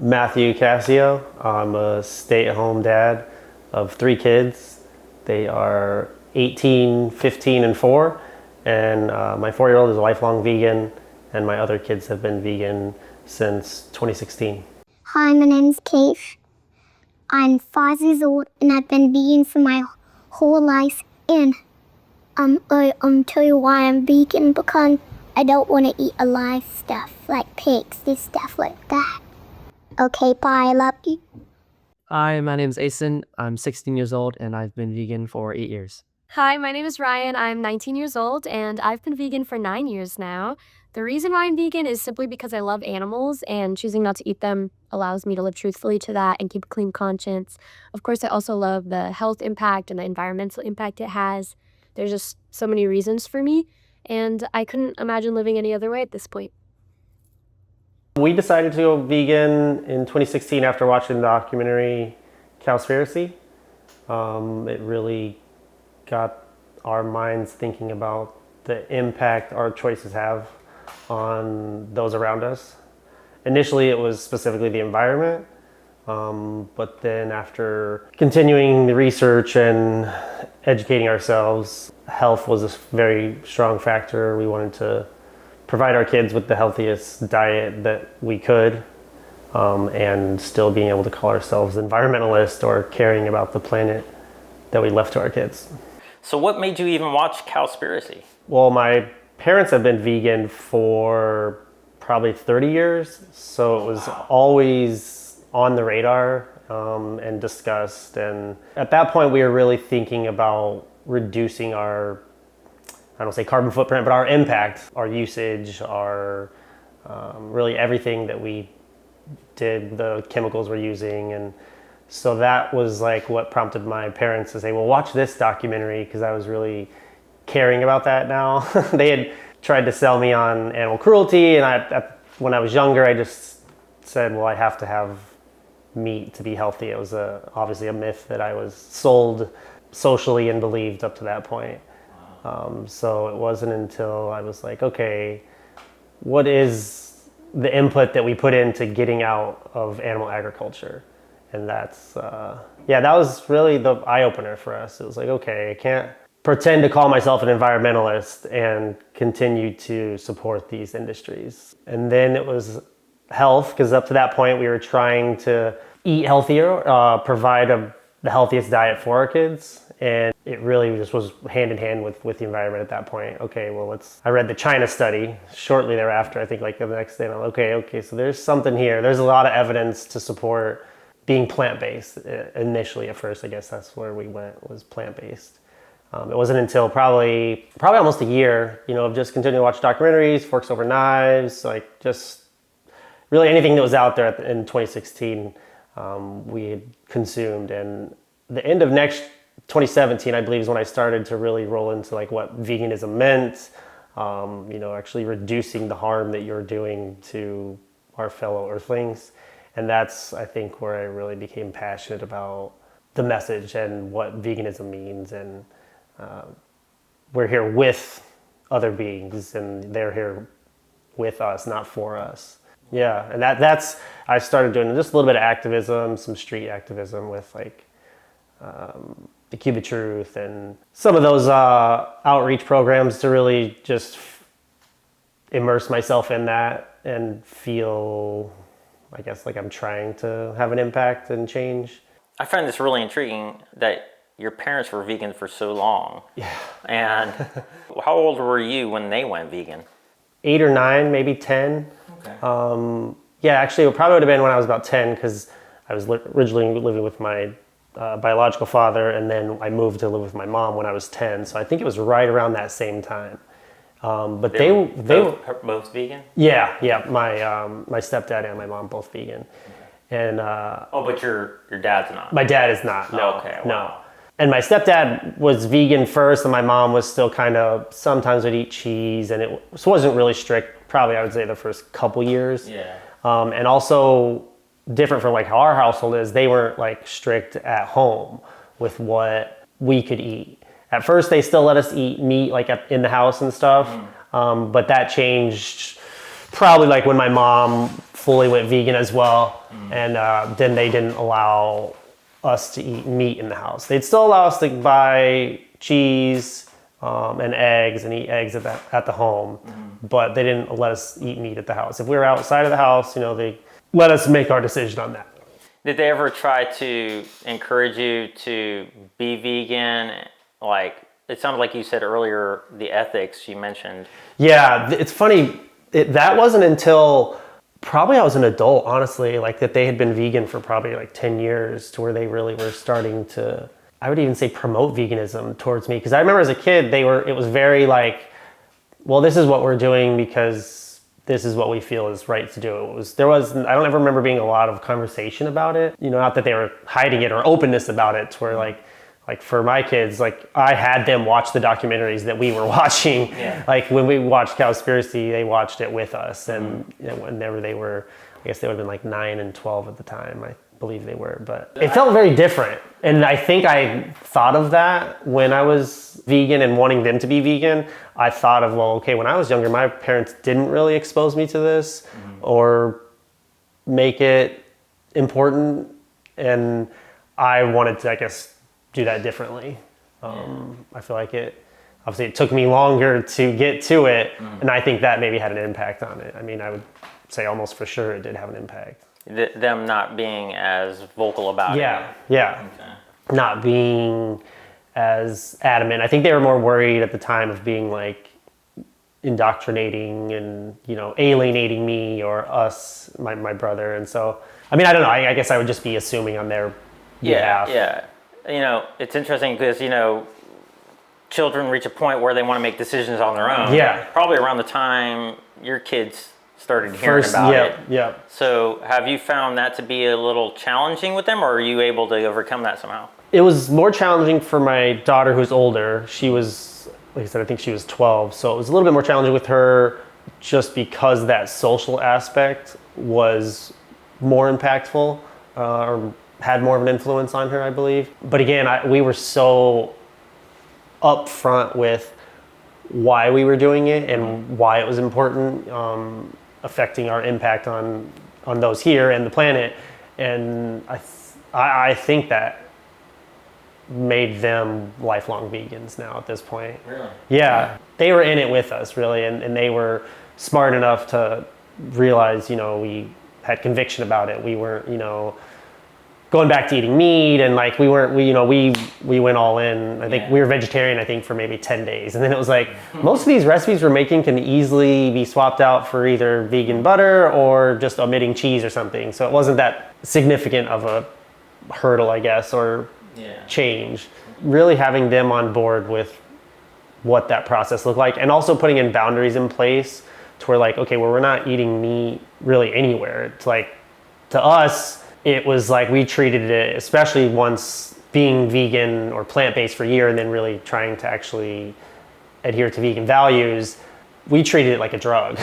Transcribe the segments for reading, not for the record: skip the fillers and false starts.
Matthew Cascio. I'm a stay-at-home dad of 3 kids. They are 18, 15, and 4. And my 4-year-old is a lifelong vegan, and my other kids have been vegan since 2016. Hi, my name's Keith. I'm 5 years old, and I've been vegan for my whole life. And tell you why I'm vegan, because I don't want to eat alive stuff like pigs and stuff like that. Okay, bye. I love you. Hi, my name is Asen. I'm 16 years old and I've been vegan for 8 years. Hi, my name is Ryan. I'm 19 years old and I've been vegan for 9 years now. The reason why I'm vegan is simply because I love animals, and choosing not to eat them allows me to live truthfully to that and keep a clean conscience. Of course, I also love the health impact and the environmental impact it has. There's just so many reasons for me, and I couldn't imagine living any other way at this point. We decided to go vegan in 2016 after watching the documentary Cowspiracy. It really got our minds thinking about the impact our choices have on those around us. Initially, it was specifically the environment, but then after continuing the research and educating ourselves, health was a very strong factor. We wanted to provide our kids with the healthiest diet that we could, and still being able to call ourselves environmentalists or caring about the planet that we left to our kids. So what made you even watch Cowspiracy? Well, my parents have been vegan for probably 30 years, so it was always on the radar and discussed. And at that point, we were really thinking about reducing our, I don't say carbon footprint, but our impact, our usage, our really everything that we did, the chemicals we're using. And so that was like what prompted my parents to say, well, watch this documentary, because I was really caring about that now. They had tried to sell me on animal cruelty, and when I was younger, I just said, well, I have to have meat to be healthy. It was obviously a myth that I was sold socially and believed up to that point. So it wasn't until I was like, okay, what is the input that we put into getting out of animal agriculture? And that's, that was really the eye-opener for us. It was like, okay, I can't pretend to call myself an environmentalist and continue to support these industries. And then it was health, because up to that point we were trying to eat healthier, provide the healthiest diet for our kids. And it really just was hand in hand with the environment at that point. Okay, well, I read the China study shortly thereafter, I think like the next day, and I'm like, okay, so there's something here. There's a lot of evidence to support being plant-based. Initially, at first, I guess that's where we went, was plant-based. It wasn't until probably almost a year, of just continuing to watch documentaries, Forks Over Knives, like just really anything that was out there in 2016, we had consumed. And the end of 2017, I believe, is when I started to really roll into like what veganism meant, actually reducing the harm that you're doing to our fellow earthlings. And that's, I think, where I really became passionate about the message and what veganism means. And we're here with other beings, and they're here with us, not for us. Yeah, and that's I started doing just a little bit of activism, some street activism with like the Cube of Truth and some of those outreach programs to really just immerse myself in that and feel, I guess, like I'm trying to have an impact and change. I find this really intriguing that your parents were vegan for so long. Yeah. And how old were you when they went vegan? 8 or 9, maybe 10. Okay. Actually, it probably would have been when I was about 10, because I was originally living with my biological father, and then I moved to live with my mom when I was 10. So I think it was right around that same time. But they were both vegan? Yeah. My stepdad and my mom both vegan. And but your dad's not. My dad is not. No. Okay. Wow. No. And my stepdad was vegan first, and my mom was still kind of sometimes would eat cheese, and it wasn't really strict. Probably I would say the first couple years. Yeah. And also different from like how our household is. They weren't like strict at home with what we could eat. At first, they still let us eat meat like in the house and stuff, but that changed probably like when my mom fully went vegan as well. And then they didn't allow us to eat meat in the house. They'd still allow us to buy cheese and eggs and eat eggs at the home, but they didn't let us eat meat at the house. If we were outside of the house, they let us make our decision on that. Did they ever try to encourage you to be vegan? Like, it sounded like you said earlier, the ethics you mentioned. Yeah, it's funny. That wasn't until probably I was an adult, honestly, like that they had been vegan for probably like 10 years to where they really were starting to, I would even say, promote veganism towards me. Because I remember as a kid, it was very like, well, this is what we're doing because this is what we feel is right to do. I don't ever remember being a lot of conversation about it. Not that they were hiding it or openness about it, to where like for my kids, like I had them watch the documentaries that we were watching. Yeah. Like when we watched Cowspiracy, they watched it with us, and whenever they were, I guess they would have been like 9 and 12 at the time, I believe they were, but it felt very different. And I think I thought of that when I was vegan and wanting them to be vegan. I thought of, well, okay, when I was younger, my parents didn't really expose me to this or make it important. And I wanted to, I guess, do that differently. I feel like obviously it took me longer to get to it. And I think that maybe had an impact on it. I mean, I would say almost for sure it did have an impact. Them not being as vocal about it. Yeah. Okay. Not being as adamant. I think they were more worried at the time of being like indoctrinating and, alienating me or us, my brother. And so, I mean, I don't know. I guess I would just be assuming on their behalf. Yeah. It's interesting because, children reach a point where they want to make decisions on their own. Yeah. Probably around the time your kids started hearing about it. Yeah. So have you found that to be a little challenging with them, or are you able to overcome that somehow? It was more challenging for my daughter who's older. She was, like I said, I think she was 12. So it was a little bit more challenging with her just because that social aspect was more impactful or had more of an influence on her, I believe. But again, we were so upfront with why we were doing it and why it was important, affecting our impact on those here and the planet. And I think that made them lifelong vegans now at this point. Really? Yeah. They were in it with us, really, and they were smart enough to realize, we had conviction about it. We weren't, going back to eating meat, and like we went all in. I think we were vegetarian, I think, for maybe 10 days. And then it was like, most of these recipes we're making can easily be swapped out for either vegan butter or just omitting cheese or something. So it wasn't that significant of a hurdle, I guess, or change. Really having them on board with what that process looked like, and also putting in boundaries in place to where like, okay, well, we're not eating meat really anywhere. It's like, to us, it was like we treated it, especially once being vegan or plant-based for a year and then really trying to actually adhere to vegan values, we treated it like a drug.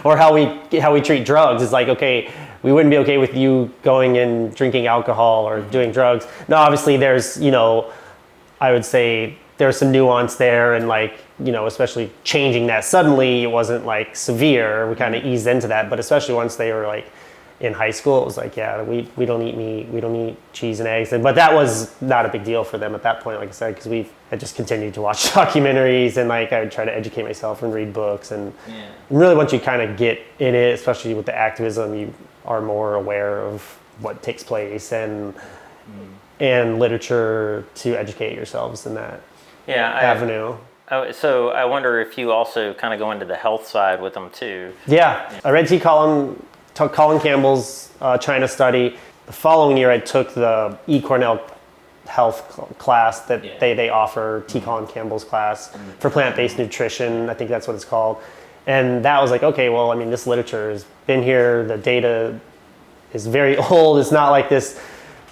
Or how we treat drugs is like, okay, we wouldn't be okay with you going and drinking alcohol or doing drugs. Now, obviously there's, I would say there's some nuance there, and like, especially changing that suddenly, it wasn't like severe. We kind of eased into that, but especially once they were like in high school, it was like, yeah, we don't eat meat, we don't eat cheese and eggs. But that was not a big deal for them at that point, like I said, because we had just continued to watch documentaries, and like I would try to educate myself and read books. And really, once you kind of get in it, especially with the activism, you are more aware of what takes place and literature to educate yourselves in that avenue. So I wonder if you also kind of go into the health side with them too. Yeah. I read Colin Campbell's China study. The following year, I took the Cornell health class that they offer, Colin Campbell's class for plant-based nutrition. I think that's what it's called. And that was like, okay, well, I mean, this literature has been here. The data is very old. It's not like this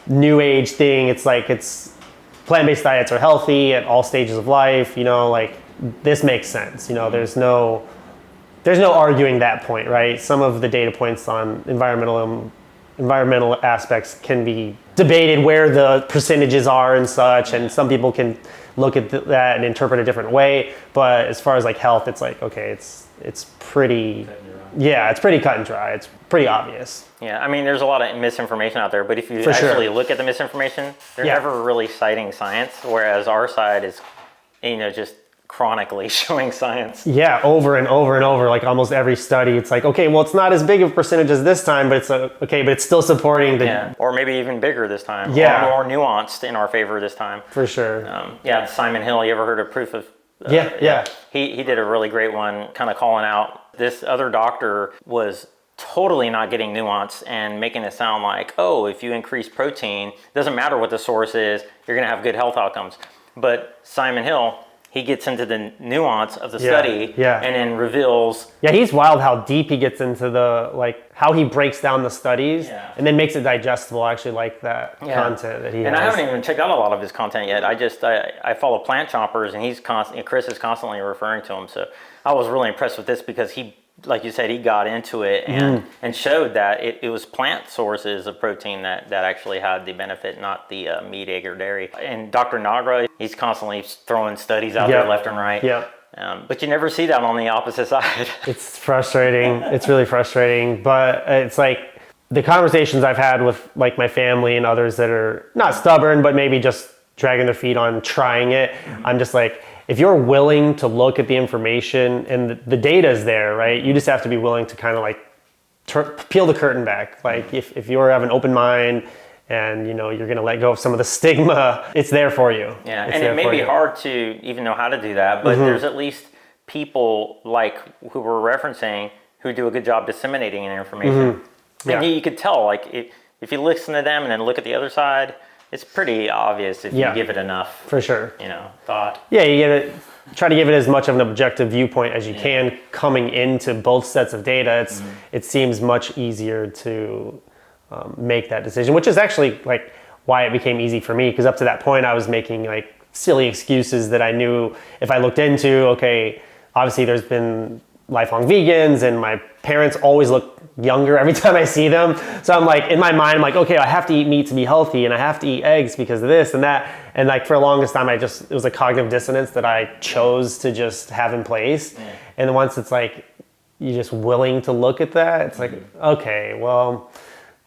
new age thing. It's like, plant-based diets are healthy at all stages of life. Like this makes sense. There's no arguing that point, right? Some of the data points on environmental aspects can be debated where the percentages are and such, and some people can look at that and interpret a different way. But as far as like health, it's like, okay, it's pretty Yeah, it's pretty cut and dry. It's pretty obvious. Yeah, I mean, there's a lot of misinformation out there, but if you For sure. actually look at the misinformation, they're Yeah. never really citing science, whereas our side is, just chronically showing science. Yeah, over and over and over, like almost every study, it's like, okay, well, it's not as big of a percentage as this time, but it's okay, but it's still supporting the. Yeah, or maybe even bigger this time. Yeah. Or more nuanced in our favor this time. For sure. Yeah, Simon Hill, you ever heard of proof of? Yeah. He did a really great one, kind of calling out this other doctor was totally not getting nuance and making it sound like, oh, if you increase protein, doesn't matter what the source is, you're going to have good health outcomes. But Simon Hill, he gets into the nuance of the study and then reveals. Yeah, he's wild how deep he gets into how he breaks down the studies and then makes it digestible. I actually like that content that he has. And I haven't even checked out a lot of his content yet. I follow Plant Chompers, and Chris is constantly referring to him. So I was really impressed with this because he, like you said, he got into it and showed that it was plant sources of protein that actually had the benefit, not the meat, egg, or dairy. And Dr. Nagra, he's constantly throwing studies out there left and right. Yep. But you never see that on the opposite side. It's frustrating. It's really frustrating. But it's like the conversations I've had with like my family and others that are not stubborn, but maybe just dragging their feet on trying it. I'm just like, if you're willing to look at the information and the data is there, right? You just have to be willing to kind of like peel the curtain back. Like if you have an open mind and you're going to let go of some of the stigma, it's there for you. Yeah, and it may be hard to even know how to do that, but there's at least people like who we're referencing who do a good job disseminating information. And you could tell, like if you listen to them and then look at the other side, it's pretty obvious if you give it enough. For sure. Thought. Yeah, you try to give it as much of an objective viewpoint as you can coming into both sets of data. It seems much easier to make that decision, which is actually like why it became easy for me, because up to that point I was making like silly excuses that I knew if I looked into, okay, obviously there's been lifelong vegans and my parents always look younger every time I see them. So I'm like, in my mind, I'm like, okay, I have to eat meat to be healthy and I have to eat eggs because of this and that. And like for the longest time, it was a cognitive dissonance that I chose to just have in place. And once it's like, you're just willing to look at that, it's like, okay, well,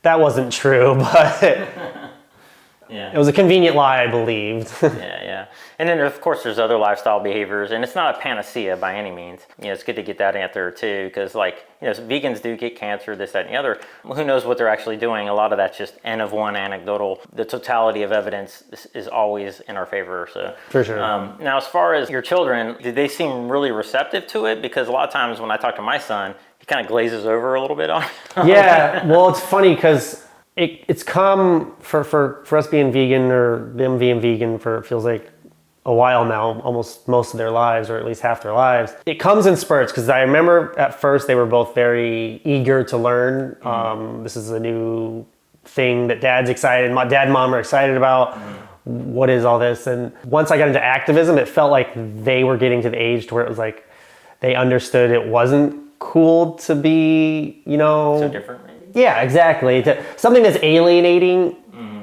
that wasn't true, but it was a convenient lie I believed. Yeah. And then of course there's other lifestyle behaviors, and it's not a panacea by any means. It's good to get that out there too, because vegans do get cancer, this, that, and the other. Well, who knows what they're actually doing? A lot of that's just N of one anecdotal. The totality of evidence is always in our favor. So for sure. Now, as far as your children, did they seem really receptive to it? Because a lot of times when I talk to my son, he kind of glazes over a little bit on it. Yeah, well, it's funny because it's come for us being vegan, or them being vegan for it feels like a while now, almost most of their lives, or at least half their lives. It comes in spurts, because I remember at first they were both very eager to learn. This is a new thing that Dad's excited, my dad and Mom are excited about. What is all this? And once I got into activism, it felt like they were getting to the age to where it was like they understood it wasn't cool to be, So different, maybe? Yeah, exactly. Something that's alienating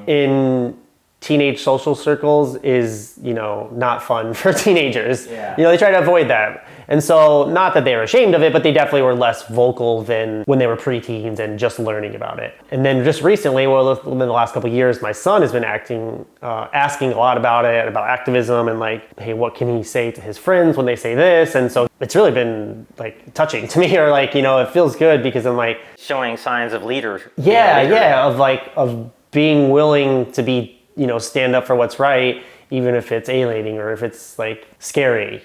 in teenage social circles is, not fun for teenagers. Yeah. They try to avoid that. And so, not that they were ashamed of it, but they definitely were less vocal than when they were preteens and just learning about it. And then just recently, within the last couple of years, my son has been asking a lot about it, about activism, and like, hey, what can he say to his friends when they say this? And so it's really been like touching to me, or like, it feels good because I'm like showing signs of leadership. Of being willing to be, stand up for what's right, even if it's alienating or if it's like scary,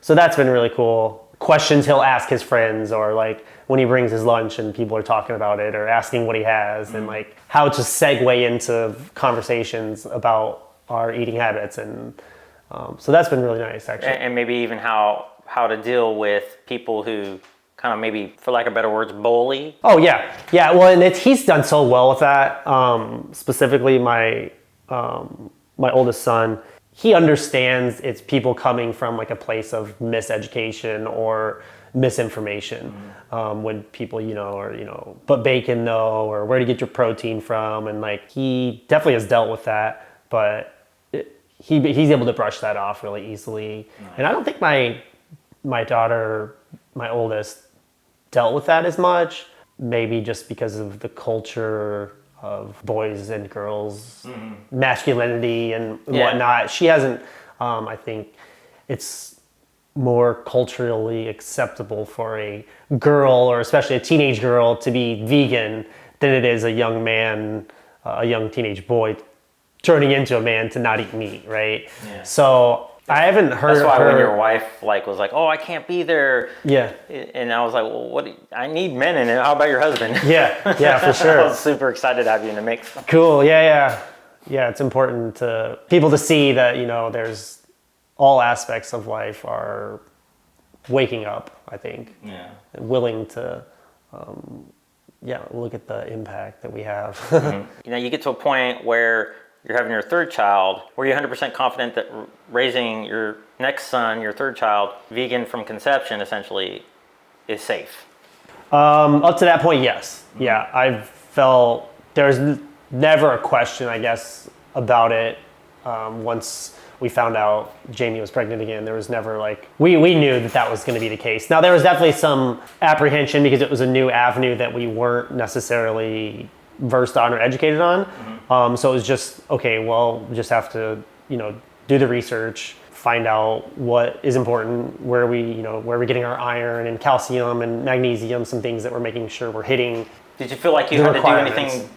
so that's been really cool. Questions he'll ask his friends, or like when he brings his lunch and people are talking about it or asking what he has, and like how to segue into conversations about our eating habits. And so that's been really nice, actually. And maybe even how to deal with people who kind of, maybe for lack of better words, bully. Oh yeah. Well, and he's done so well with that. Specifically my oldest son, he understands it's people coming from like a place of miseducation or misinformation. When people, but bacon though, or where to get your protein from. And like, he definitely has dealt with that, but he's able to brush that off really easily. Nice. And I don't think my daughter, my oldest, dealt with that as much. Maybe just because of the culture of boys and girls, masculinity and whatnot. She hasn't, I think it's more culturally acceptable for a girl, or especially a teenage girl, to be vegan than it is a young man, a young teenage boy turning into a man to not eat meat, right? Yeah. So I haven't heard. That's why her, when your wife was like, "Oh, I can't be there," yeah, and I was like, "Well, what? I need men in it. How about your husband?" Yeah, for sure. I was super excited to have you in the mix. Cool. Yeah. It's important to people to see that there's all aspects of life are waking up. I think. Yeah. And willing to. Look at the impact that we have. You get to a point where you're having your third child. Were you 100% confident that raising your next son, your third child, vegan from conception, essentially, is safe? Up to that point, yes. Yeah, I felt there's never a question, I guess, about it. Once we found out Jamie was pregnant again, there was never we knew that was going to be the case. Now, there was definitely some apprehension because it was a new avenue that we weren't necessarily versed on or educated on. So it was just, okay, well, we just have to, do the research, find out what is important, where we're getting our iron and calcium and magnesium, some things that we're making sure we're hitting. Did you feel like you had to do anything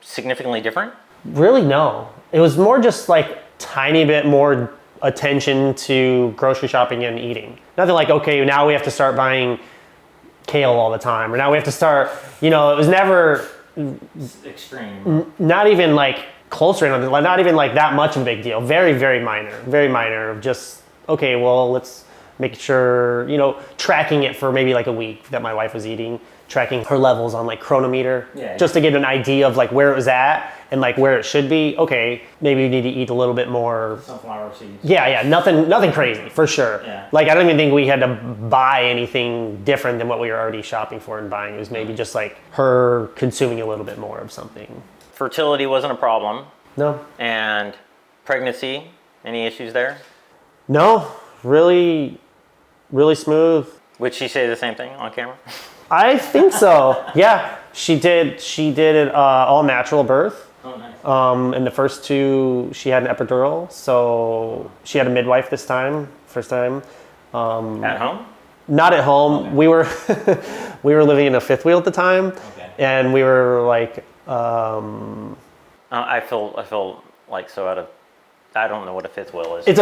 significantly different? Really, no. It was more just tiny bit more attention to grocery shopping and eating. Nothing like, okay, now we have to start buying kale all the time, or now we have to start, it was never extreme. Not even close or anything, not even that much of a big deal. Very, very minor. Just, okay, well, let's make sure, tracking it for maybe a week that my wife was eating, tracking her levels on Chronometer, just to get an idea of where it was at and where it should be. Okay, maybe we need to eat a little bit more sunflower seeds. Yeah, nothing crazy for sure. Yeah. I don't even think we had to buy anything different than what we were already shopping for and buying. It was maybe just her consuming a little bit more of something. Fertility wasn't a problem. No. And pregnancy, any issues there? No, really smooth. Would she say the same thing on camera? I think so. Yeah, she did it all natural birth. Oh, nice. And the first two, she had an epidural, so she had a midwife this time, first time. At home? Not at home. Okay. We were living in a fifth wheel at the time, and we were I feel so out of. I don't know what a fifth wheel is. It's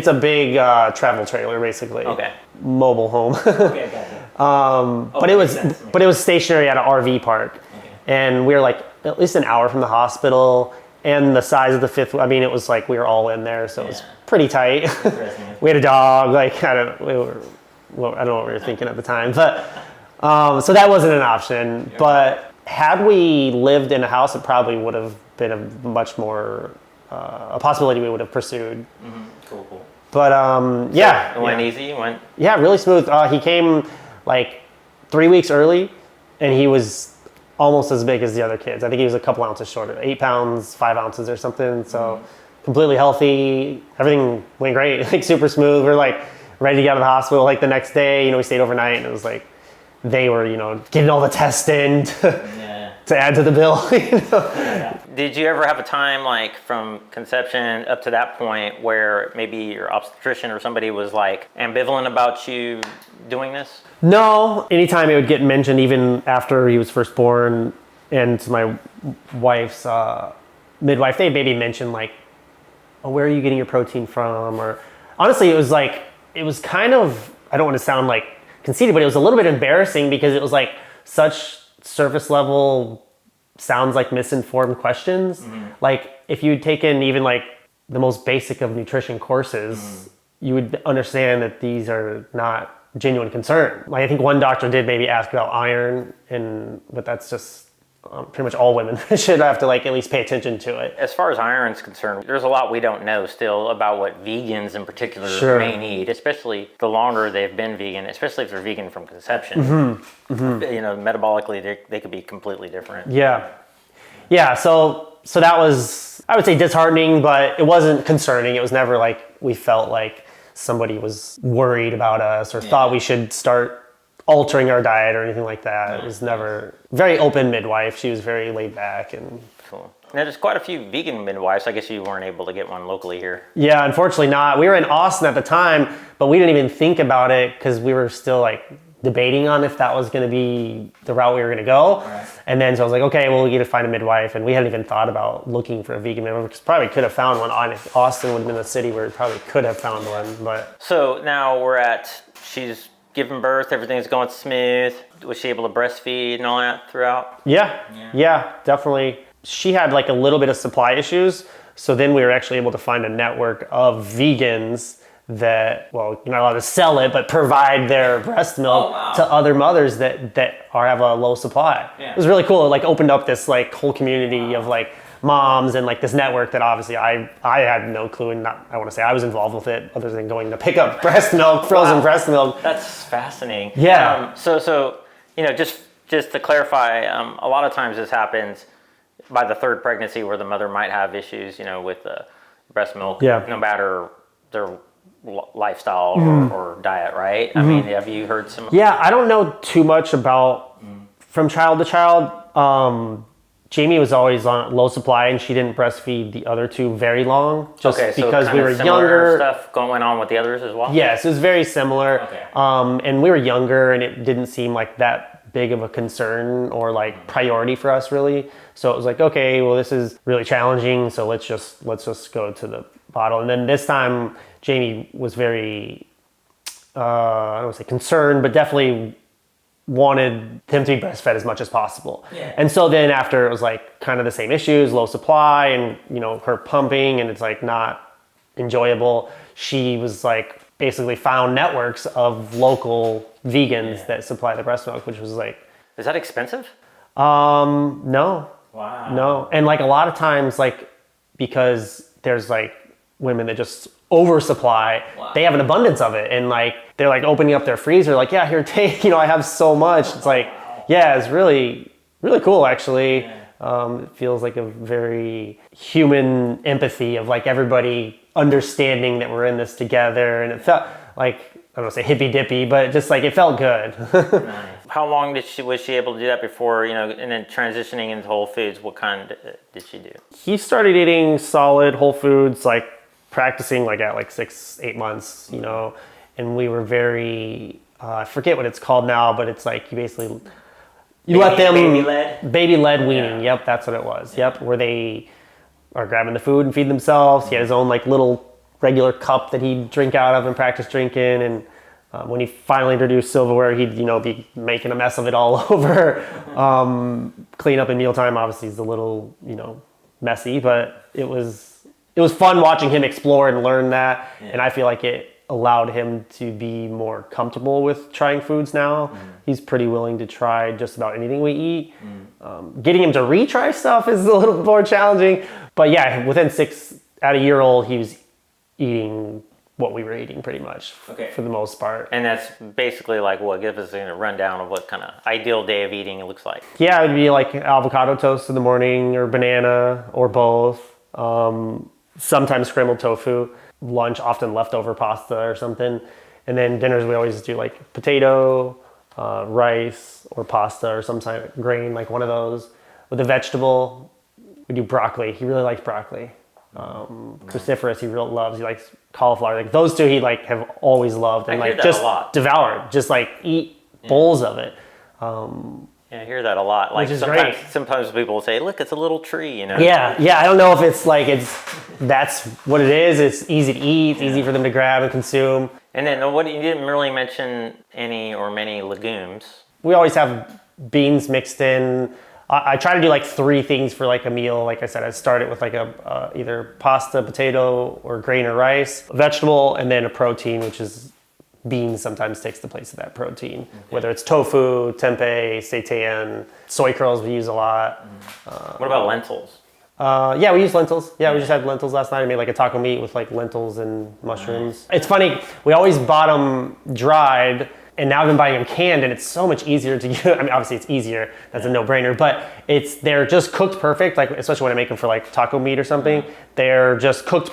a big travel trailer, basically. Okay. Mobile home. Okay, gotcha. But it was stationary at an RV park, and we were at least an hour from the hospital. And the size of the fifth, I mean, it was we were all in there, so it was pretty tight. We had a dog. I don't know what we were thinking at the time, but so that wasn't an option. Yeah. But had we lived in a house, it probably would have been a much more a possibility we would have pursued. Mm-hmm. Cool. But it went easy. Really smooth. He came 3 weeks early, and he was almost as big as the other kids. I think he was a couple ounces shorter, 8 pounds, 5 ounces or something. So completely healthy. Everything went great, super smooth. We're ready to get out of the hospital the next day. We stayed overnight, and it was they were getting all the tests in to add to the bill. Did you ever have a time from conception up to that point where maybe your obstetrician or somebody was ambivalent about you doing this? No. Anytime it would get mentioned, even after he was first born, and my wife's midwife, they'd maybe mention oh, where are you getting your protein from? Or honestly, it was kind of, I don't want to sound conceited, but it was a little bit embarrassing because it was such surface level, sounds misinformed questions. Mm-hmm. If you'd taken even the most basic of nutrition courses, you would understand that these are not genuine concern. I think one doctor did maybe ask about iron, but that's just pretty much all women should have to at least pay attention to it. As far as iron's concerned, there's a lot we don't know still about what vegans in particular may need, especially the longer they've been vegan, especially if they're vegan from conception. Mm-hmm. Mm-hmm. Metabolically, they could be completely different. Yeah. So that was, I would say, disheartening, but it wasn't concerning. It was never we felt somebody was worried about us or thought we should start altering our diet or anything like that. It was never very open midwife. She was very laid back and Cool. Now, there's quite a few vegan midwives. I guess you weren't able to get one locally here. yeah, unfortunately not. We were in Austin at the time, but we didn't even think about it because we were still like debating on if that was going to be the route we were going to go. Right. And then so I was like, okay, well, we need to find a midwife. And we hadn't even thought about looking for a vegan midwife because probably could have found one. Austin would have been the city where we probably could have found one. But So now she's given birth, everything's going smooth. Was she able to breastfeed and all that throughout? yeah, definitely. She had like a little bit of supply issues. So then we were actually able to find a network of vegans that, well, you're not allowed to sell it, but provide their breast milk to other mothers that have a low supply. Yeah. It was really cool. It like opened up this like whole community of like moms and like this network that obviously I had no clue, and I want to say I was involved with it other than going to pick up breast milk, frozen breast milk. That's fascinating. Yeah. So just to clarify, a lot of times this happens by the third pregnancy where the mother might have issues, with the breast milk, no matter their lifestyle or diet, right? I mean, have you heard some? Yeah, I don't know too much about from child to child. Jamie was always on low supply, and she didn't breastfeed the other two very long, just because we were younger. Stuff going on with the others as well. Yes, it was very similar. Okay. And we were younger, and it didn't seem like that big of a concern or like priority for us really. So it was like, okay, well, this is really challenging, so let's just go to the bottle. And then this time, Jamie was very, I don't want to say concerned, but definitely wanted him to be breastfed as much as possible. Yeah. And so then after it was like kind of the same issues, low supply and, her pumping, and it's like not enjoyable. She was like basically found networks of local vegans that supply the breast milk, which was like. Is that expensive? No. Wow. No. And like a lot of times, like, because there's like women that just oversupply, they have an abundance of it. And like, they're like opening up their freezer, like, yeah, here, take, I have so much. It's like, yeah, it's really, really cool actually. It feels like a very human empathy of like everybody understanding that we're in this together. And it felt like, I don't want to say hippy dippy, but just like it felt good. Nice. How long was she able to do that before, and then transitioning into Whole Foods, what kind did she do? He started eating solid Whole Foods, like practicing like at like 6-8 months, and we were very, I forget what it's called now, but it's like you basically, let them. Baby-led weaning. Yeah. Yep, that's what it was. Yep, where they are grabbing the food and feed themselves. He had his own like little regular cup that he'd drink out of and practice drinking. And when he finally introduced silverware, he'd be making a mess of it all over. Clean up in mealtime obviously is a little messy, but it was fun watching him explore and learn that. Yeah. And I feel like it allowed him to be more comfortable with trying foods now. He's pretty willing to try just about anything we eat. Getting him to retry stuff is a little more challenging, but yeah, within 6 at a year old, he was eating what we were eating pretty much for the most part. And that's basically like what? Give us a rundown of what kind of ideal day of eating it looks like. Yeah, it would be like avocado toast in the morning or banana or both. Sometimes scrambled tofu. Lunch, often leftover pasta or something. And then dinners, we always do like potato, rice or pasta or some kind of grain, like one of those. With a vegetable, we do broccoli. He really likes broccoli. Cruciferous, he really loves. He likes cauliflower. Like those two, he like have always loved and like just devoured, just like eat bowls of it. Yeah, I hear that a lot. Like which is great. Sometimes people will say, "Look, it's a little tree," Yeah. I don't know if it's like that's what it is. It's easy to eat. It's easy for them to grab and consume. And then you didn't really mention any or many legumes. We always have beans mixed in. I try to do like 3 things for like a meal. Like I said, I start it with like a either pasta, potato, or grain or rice, a vegetable, and then a protein, which is beans sometimes takes the place of that protein. Whether it's tofu, tempeh, seitan, soy curls we use a lot. What about lentils? Yeah, we use lentils. Yeah, we just had lentils last night. I made like a taco meat with like lentils and mushrooms. It's funny, we always bought them dried, and now I've been buying them canned, and it's so much easier to get. I mean, obviously it's easier. That's a no-brainer. But they're just cooked perfect. Like especially when I make them for like taco meat or something, they're just cooked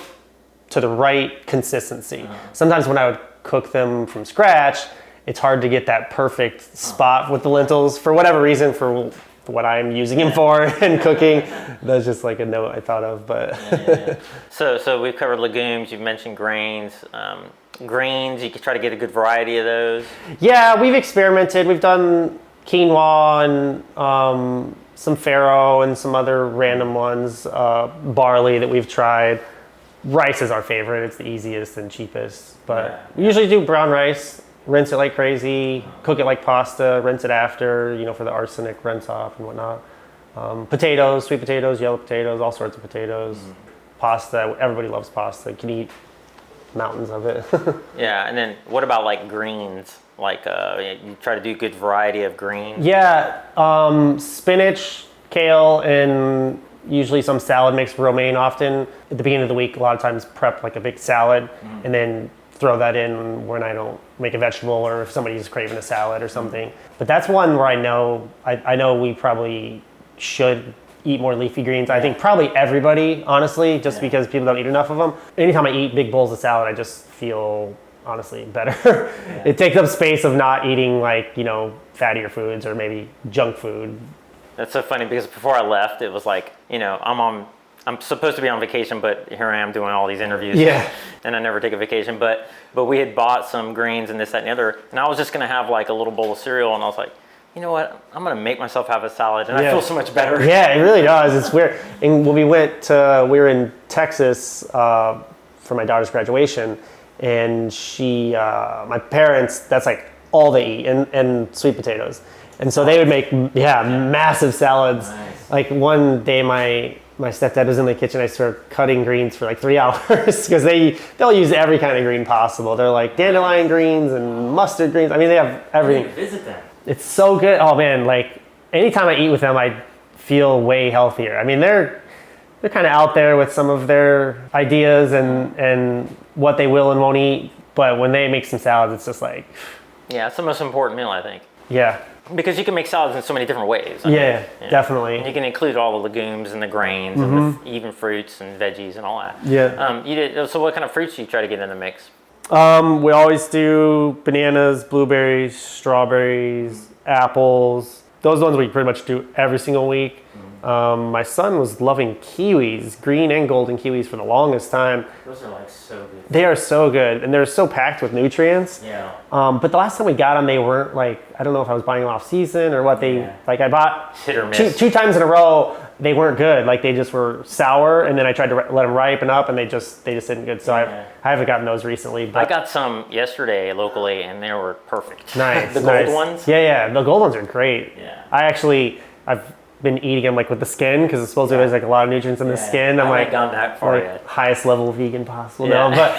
to the right consistency. Sometimes when I would cook them from scratch, it's hard to get that perfect spot with the lentils for whatever reason, for what I'm using them for and cooking. That's just like a note I thought of, but. So we've covered legumes, you've mentioned grains. Greens, you can try to get a good variety of those. Yeah, we've experimented. We've done quinoa and some farro and some other random ones, barley that we've tried. Rice is our favorite. It's the easiest and cheapest, but we usually do brown rice, rinse it like crazy, cook it like pasta, rinse it after, for the arsenic rinse off and whatnot. Potatoes, sweet potatoes, yellow potatoes, all sorts of potatoes. Pasta, everybody loves pasta. You can eat mountains of it. Yeah, and then what about like greens? Like you try to do a good variety of greens? Yeah, spinach, kale, and usually some salad mix, romaine often. At the beginning of the week, a lot of times prep like a big salad and then throw that in when I don't make a vegetable or if somebody's craving a salad or something. But that's one where I know we probably should eat more leafy greens. I think probably everybody, honestly, just because people don't eat enough of them. Anytime I eat big bowls of salad, I just feel honestly better. It takes up space of not eating like, fattier foods or maybe junk food. That's so funny because before I left, it was like, I'm supposed to be on vacation, but here I am doing all these interviews. Yeah. And I never take a vacation, but we had bought some greens and this, that, and the other, and I was just gonna have like a little bowl of cereal, and I was like, you know what? I'm gonna make myself have a salad, and I feel so much better. Yeah, it really does. It's weird. And when we were in Texas for my daughter's graduation, and my parents, that's like all they eat, and sweet potatoes. And so they would make, massive salads. Nice. Like one day my stepdad was in the kitchen, I started cutting greens for like 3 hours because they'll use every kind of green possible. They're like dandelion greens and mustard greens. I mean, they have everything. Visit them. It's so good. Oh man, like anytime I eat with them, I feel way healthier. I mean, they're kind of out there with some of their ideas and what they will and won't eat. But when they make some salads, it's just like. Yeah, it's the most important meal, I think. Yeah. Because you can make salads in so many different ways. I mean, definitely. And you can include all the legumes and the grains and even fruits and veggies and all that. Yeah. So what kind of fruits do you try to get in the mix? We always do bananas, blueberries, strawberries, apples. Those ones we pretty much do every single week. My son was loving kiwis, green and golden kiwis for the longest time. Those are like so good. They are so good, and they're so packed with nutrients. Yeah. But the last time we got them, they weren't like, I don't know if I was buying them off season or what like I bought hit or miss. Two times in a row, they weren't good. Like they just were sour, and then I tried to let them ripen up, and they just didn't good. So I haven't gotten those recently. But I got some yesterday locally, and they were perfect. Nice. The gold ones? Yeah, the gold ones are great. Yeah. I've been eating them like with the skin because supposedly there's like a lot of nutrients in the skin. I'm I like, haven't gone that far like yet. highest level of vegan possible now, but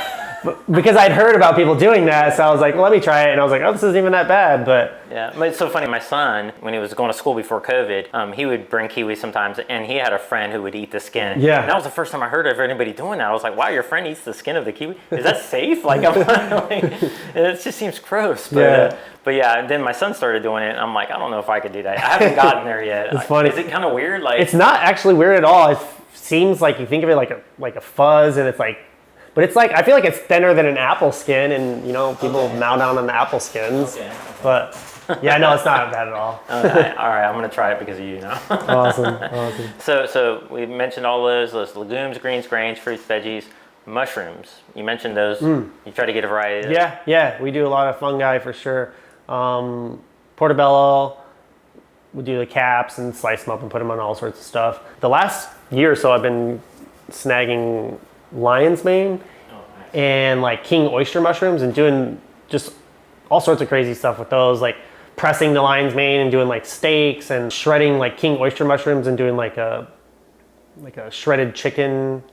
because I'd heard about people doing that, so I was like, well, let me try it, and I was like, oh, this isn't even that bad. But it's so funny. My son, when he was going to school before COVID, he would bring kiwis sometimes, and he had a friend who would eat the skin. Yeah. And that was the first time I heard of anybody doing that. I was like, wow, your friend eats the skin of the kiwi? Is that safe? Like, it just seems gross. But, and then my son started doing it, and I'm like, I don't know if I could do that. I haven't gotten there yet. It's funny. Is it kind of weird? Like, it's not actually weird at all. It seems like you think of it like a fuzz, and it's like, but it's like, I feel like it's thinner than an apple skin, and people mow down on the apple skins. Okay. But yeah, no, it's not bad at all. Okay. All right, I'm gonna try it because of you now. Awesome. So we mentioned all those legumes, greens, grains, fruits, veggies, mushrooms. You mentioned those. You try to get a variety of those. Yeah, we do a lot of fungi for sure. Portobello, we do the caps and slice them up and put them on all sorts of stuff. The last year or so, I've been snagging lion's mane and like king oyster mushrooms and doing just all sorts of crazy stuff with those, like pressing the lion's mane and doing like steaks and shredding like king oyster mushrooms and doing like a shredded chicken,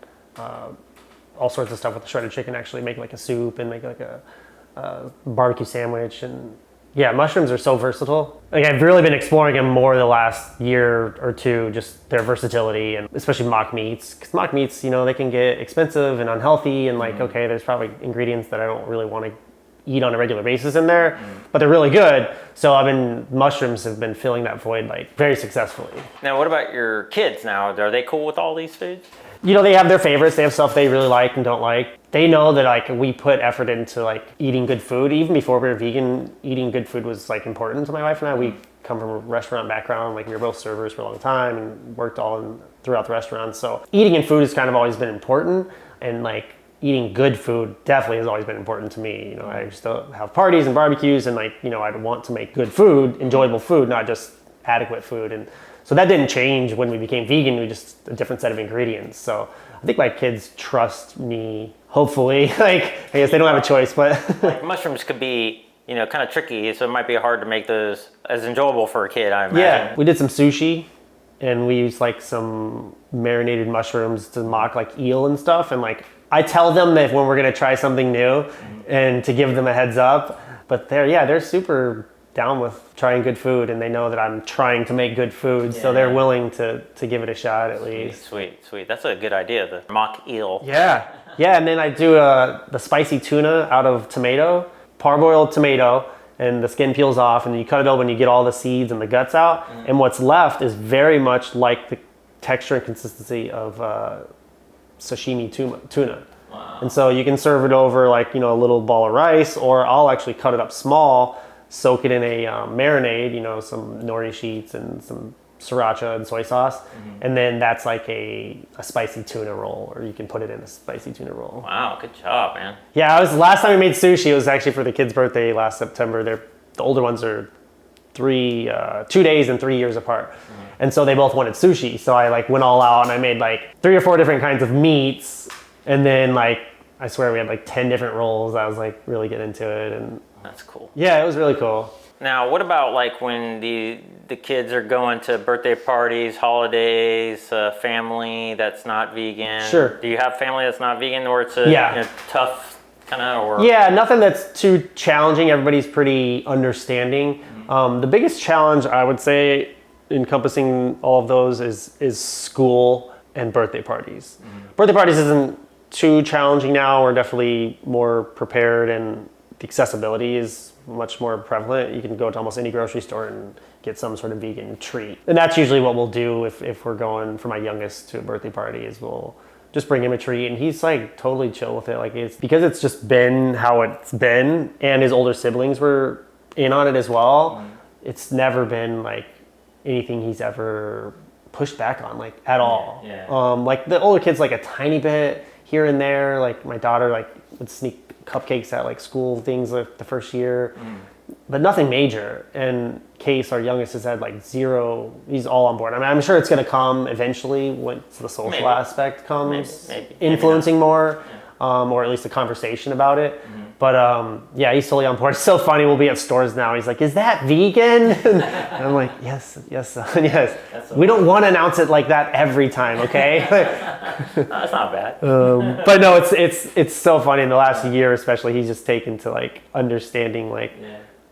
all sorts of stuff with the shredded chicken, actually make like a soup and make like a barbecue sandwich. And yeah, mushrooms are so versatile. Like I've really been exploring them more the last year or two, just their versatility, and especially mock meats. Because mock meats, they can get expensive and unhealthy, and like, okay, there's probably ingredients that I don't really want to eat on a regular basis in there, but they're really good. So mushrooms have been filling that void like very successfully. Now, what about your kids now? Are they cool with all these foods? They have their favorites. They have stuff they really like and don't like. They know that like we put effort into like eating good food. Even before we were vegan, eating good food was like important to my wife and I. We come from a restaurant background. Like we were both servers for a long time and worked throughout the restaurant. So eating and food has kind of always been important, and like eating good food definitely has always been important to me. I used to have parties and barbecues, and like I'd want to make good food, enjoyable food, not just adequate food. And so that didn't change when we became vegan. We just a different set of ingredients. So I think my kids trust me, hopefully. Like, I guess they don't have a choice, but like mushrooms could be, kind of tricky. So it might be hard to make those as enjoyable for a kid, I imagine. Yeah, we did some sushi, and we used like some marinated mushrooms to mock like eel and stuff. And like, I tell them that when we're gonna try something new and to give them a heads up, but they're super down with trying good food, and they know that I'm trying to make good food, so they're willing to give it a shot at least. Sweet. That's a good idea, the mock eel. Yeah, and then I do the spicy tuna out of tomato, parboiled tomato, and the skin peels off, and you cut it open, you get all the seeds and the guts out, and what's left is very much like the texture and consistency of sashimi tuna. Wow. And so you can serve it over like, a little ball of rice, or I'll actually cut it up small, soak it in a marinade, some nori sheets and some sriracha and soy sauce. And then that's like a spicy tuna roll, or you can put it in a spicy tuna roll. Wow, good job, man. Yeah, last time we made sushi, it was actually for the kid's birthday last September. The older ones are 2 days and 3 years apart. And so they both wanted sushi. So I like went all out and I made like 3 or 4 different kinds of meats. And then like, I swear we had like 10 different rolls. I was like really getting into it. And that's cool. Yeah, it was really cool. Now, what about like when the kids are going to birthday parties, holidays, family that's not vegan? Sure. Do you have family that's not vegan, or it's a tough kind of, or? Yeah, nothing that's too challenging. Everybody's pretty understanding. The biggest challenge, I would say, encompassing all of those is school and birthday parties. Birthday parties isn't too challenging now. We're definitely more prepared, and the accessibility is much more prevalent. You can go to almost any grocery store and get some sort of vegan treat. And that's usually what we'll do if we're going for my youngest to a birthday party, is we'll just bring him a treat, and he's like totally chill with it. Like, it's because it's just been how it's been, and his older siblings were in on it as well. It's never been like anything he's ever pushed back on, like, at all. Like the older kids, like a tiny bit here and there. Like my daughter like would sneak cupcakes at like school things like the first year, but nothing major. And Case, our youngest, has had like zero. He's all on board. I mean, I'm sure it's going to come eventually once the social aspect comes, maybe influencing more, or at least a conversation about it. But yeah, he's totally on board. It's so funny. We'll be at stores now. He's like, "Is that vegan?" And I'm like, "Yes, son, yes." We don't want to announce it like that every time, okay? No, that's not bad. But no, it's so funny. In the last year, especially, he's just taken to like understanding. Like,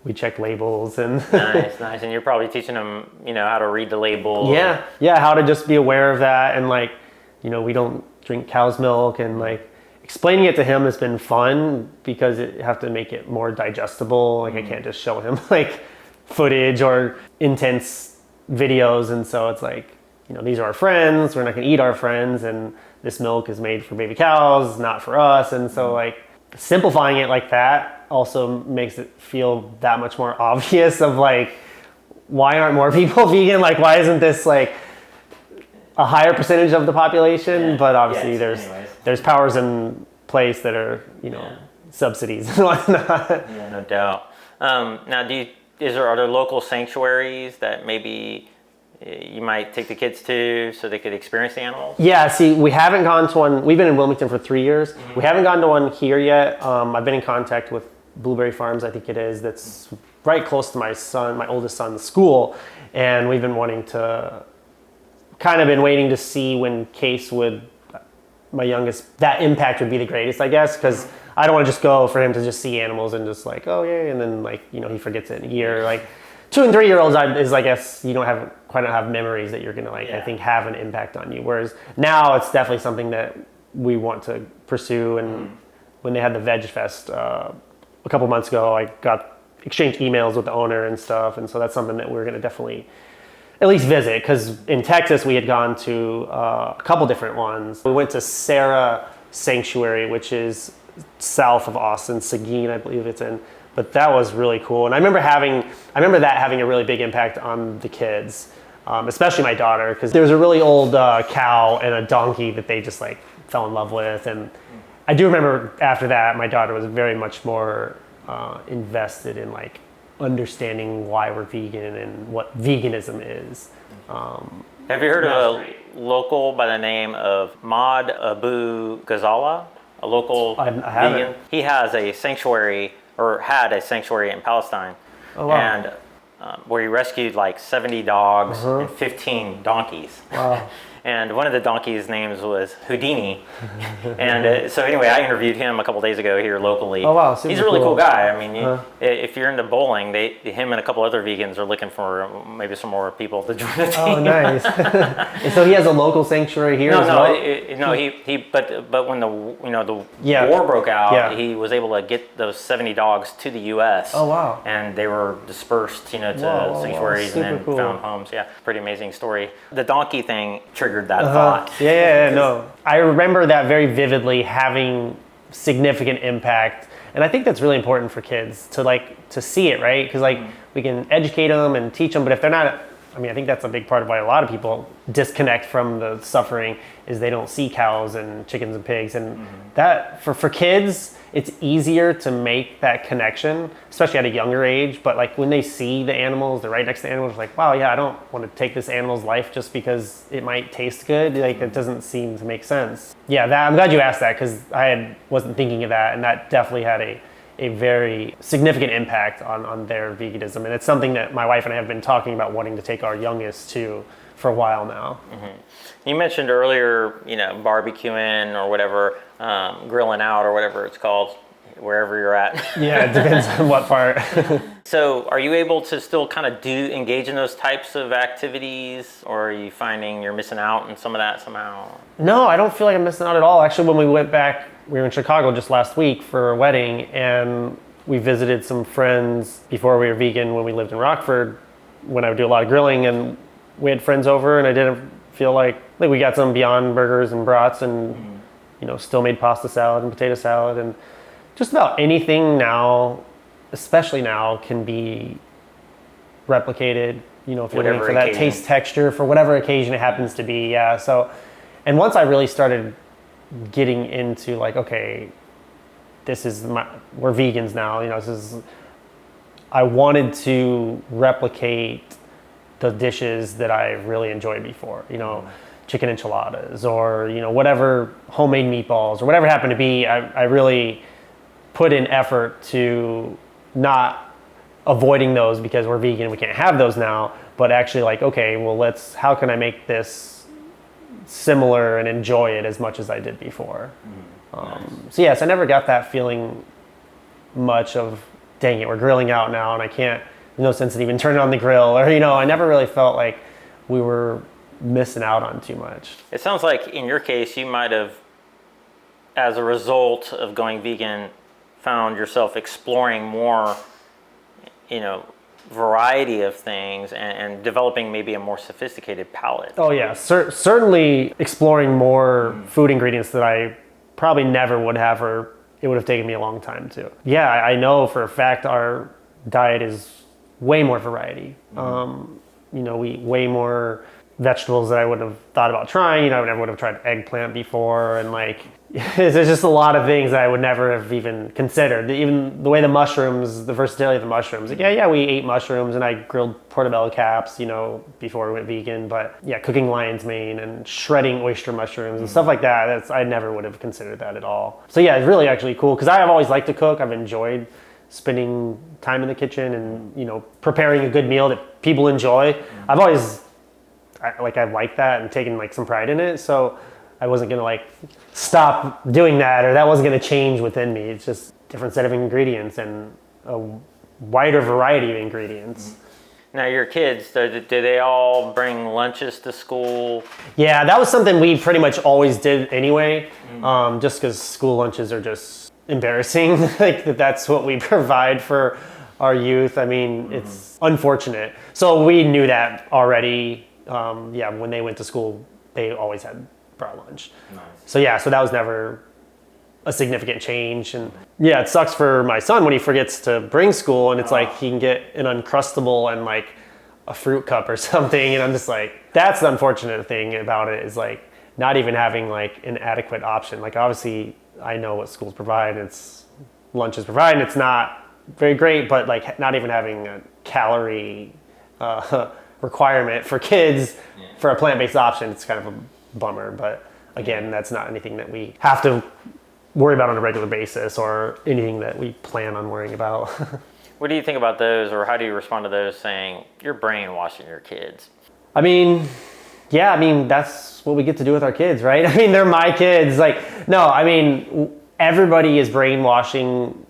we check labels and nice. And you're probably teaching them, how to read the label. Yeah, how to just be aware of that, and like, we don't drink cow's milk, and like, explaining it to him has been fun because you have to make it more digestible. Like, I can't just show him like footage or intense videos. And so it's like, these are our friends. We're not going to eat our friends. And this milk is made for baby cows, not for us. And so like simplifying it like that also makes it feel that much more obvious of like, why aren't more people vegan? Like, why isn't this like a higher percentage of the population? But obviously there's powers in place that are, subsidies and whatnot. Yeah, no doubt. Now, are there local sanctuaries that maybe you might take the kids to so they could experience the animals? Yeah, see, we haven't gone to one. We've been in Wilmington for 3 years. We haven't gone to one here yet. I've been in contact with Blueberry Farms, I think it is, that's right close to my oldest son's school. And we've been waiting to see when Case would, my youngest, that impact would be the greatest, I guess, because I don't want to just go for him to just see animals and just like, oh yeah, and then like, he forgets it in a year. Like 2 and 3 year olds is, I guess, you don't have memories that you're gonna I think have an impact on you. Whereas now it's definitely something that we want to pursue. And when they had the Veg Fest a couple months ago, I got exchanged emails with the owner and stuff, and so that's something that we're gonna definitely at least visit, because in Texas we had gone to a couple different ones. We went to Sarah Sanctuary, which is south of Austin, Seguin, I believe it's in. But that was really cool, and I remember that having a really big impact on the kids, especially my daughter, because there was a really old cow and a donkey that they just like fell in love with, and I do remember after that my daughter was very much more invested in like understanding why we're vegan and what veganism is. Have you heard of a local by the name of Mahd Abu Ghazala? A local I haven't. vegan? He has a sanctuary, or had a sanctuary in Palestine. Oh, wow. And where he rescued like 70 dogs and 15 donkeys. Wow. And one of the donkeys' names was Houdini. And so anyway, I interviewed him a couple days ago here locally. Oh, wow. He's a really cool guy. I mean, if you're into bowling, him and a couple other vegans are looking for maybe some more people to join the team. Oh, nice. And so he has a local sanctuary here as well? But when the war broke out, he was able to get those 70 dogs to the U.S. Oh, wow. And they were dispersed, to sanctuaries and then found homes. Yeah, pretty amazing story. The donkey thing triggered that thought. No. I remember that very vividly, having significant impact, and I think that's really important for kids to see it, right? Because we can educate them and teach them, but if they're not, I think that's a big part of why a lot of people disconnect from the suffering is they don't see cows and chickens and pigs, and that for kids it's easier to make that connection, especially at a younger age. But like when they see the animals, they're right next to the animals, like, wow, yeah, I don't want to take this animal's life just because it might taste good. Like it doesn't seem to make sense. Yeah, I'm glad you asked that, because wasn't thinking of that, and that definitely had a very significant impact on their veganism. And it's something that my wife and I have been talking about wanting to take our youngest to for a while now. You mentioned earlier, barbecuing or whatever, grilling out or whatever it's called, wherever you're at. Yeah, it depends on what part. So are you able to still kind of engage in those types of activities, or are you finding you're missing out on some of that somehow? No, I don't feel like I'm missing out at all. Actually, when we went back, we were in Chicago just last week for a wedding, and we visited some friends before we were vegan when we lived in Rockford, when I would do a lot of grilling, and we had friends over, and I didn't feel like we got some Beyond burgers and brats, and still made pasta salad and potato salad, and just about anything now, especially now, can be replicated, if you're looking for that taste, texture, for whatever occasion it happens to be. Yeah. So, and once I really started getting into like, okay, we're vegans now, I wanted to replicate the dishes that I really enjoyed before, chicken enchiladas or, whatever, homemade meatballs or whatever it happened to be. I really put in effort to not avoiding those because we're vegan, we can't have those now, but actually like, okay, well, how can I make this similar and enjoy it as much as I did before? So yes, I never got that feeling much of, dang it, we're grilling out now and I can't, no sense in even turning on the grill, or I never really felt like we were missing out on too much. It sounds like in your case you might have, as a result of going vegan, found yourself exploring more variety of things and developing maybe a more sophisticated palate. Oh yeah, certainly exploring more food ingredients that I probably never would have, or it would have taken me a long time to. Yeah, I know for a fact our diet is way more variety. We eat way more vegetables that I wouldn't have thought about trying. I never would have tried eggplant before, and there's just a lot of things that I would never have even considered. Even the way the versatility of the mushrooms. We ate mushrooms, and I grilled portobello caps, before we went vegan. But yeah, cooking lion's mane and shredding oyster mushrooms and stuff like that. I never would have considered that at all. So yeah, it's really actually cool, because I have always liked to cook. I've enjoyed spending time in the kitchen and preparing a good meal that people enjoy. I like that and taken some pride in it, so I wasn't gonna stop doing that, or that wasn't gonna change within me. It's just a different set of ingredients and a wider variety of ingredients. Now your kids, do they all bring lunches to school? Yeah, that was something we pretty much always did anyway, just because school lunches are just embarrassing. That's what we provide for our youth. I mean, it's unfortunate. So we knew that already. When they went to school, they always had brought lunch. Nice. So so that was never a significant change. And it sucks for my son when he forgets to bring school, and it's like he can get an Uncrustable and like a fruit cup or something, and I'm just like, that's the unfortunate thing about it, is like not even having like an adequate option. Like obviously I know what schools provide, it's lunches provide, and it's not very great, but like not even having a calorie requirement for kids for a plant-based option, it's kind of a bummer. But again, that's not anything that we have to worry about on a regular basis, or anything that we plan on worrying about. What do you think about those, or how do you respond to those saying you're brainwashing your kids? I mean, that's what we get to do with our kids, right? I mean, they're my kids. Like, no, I mean, everybody is brainwashing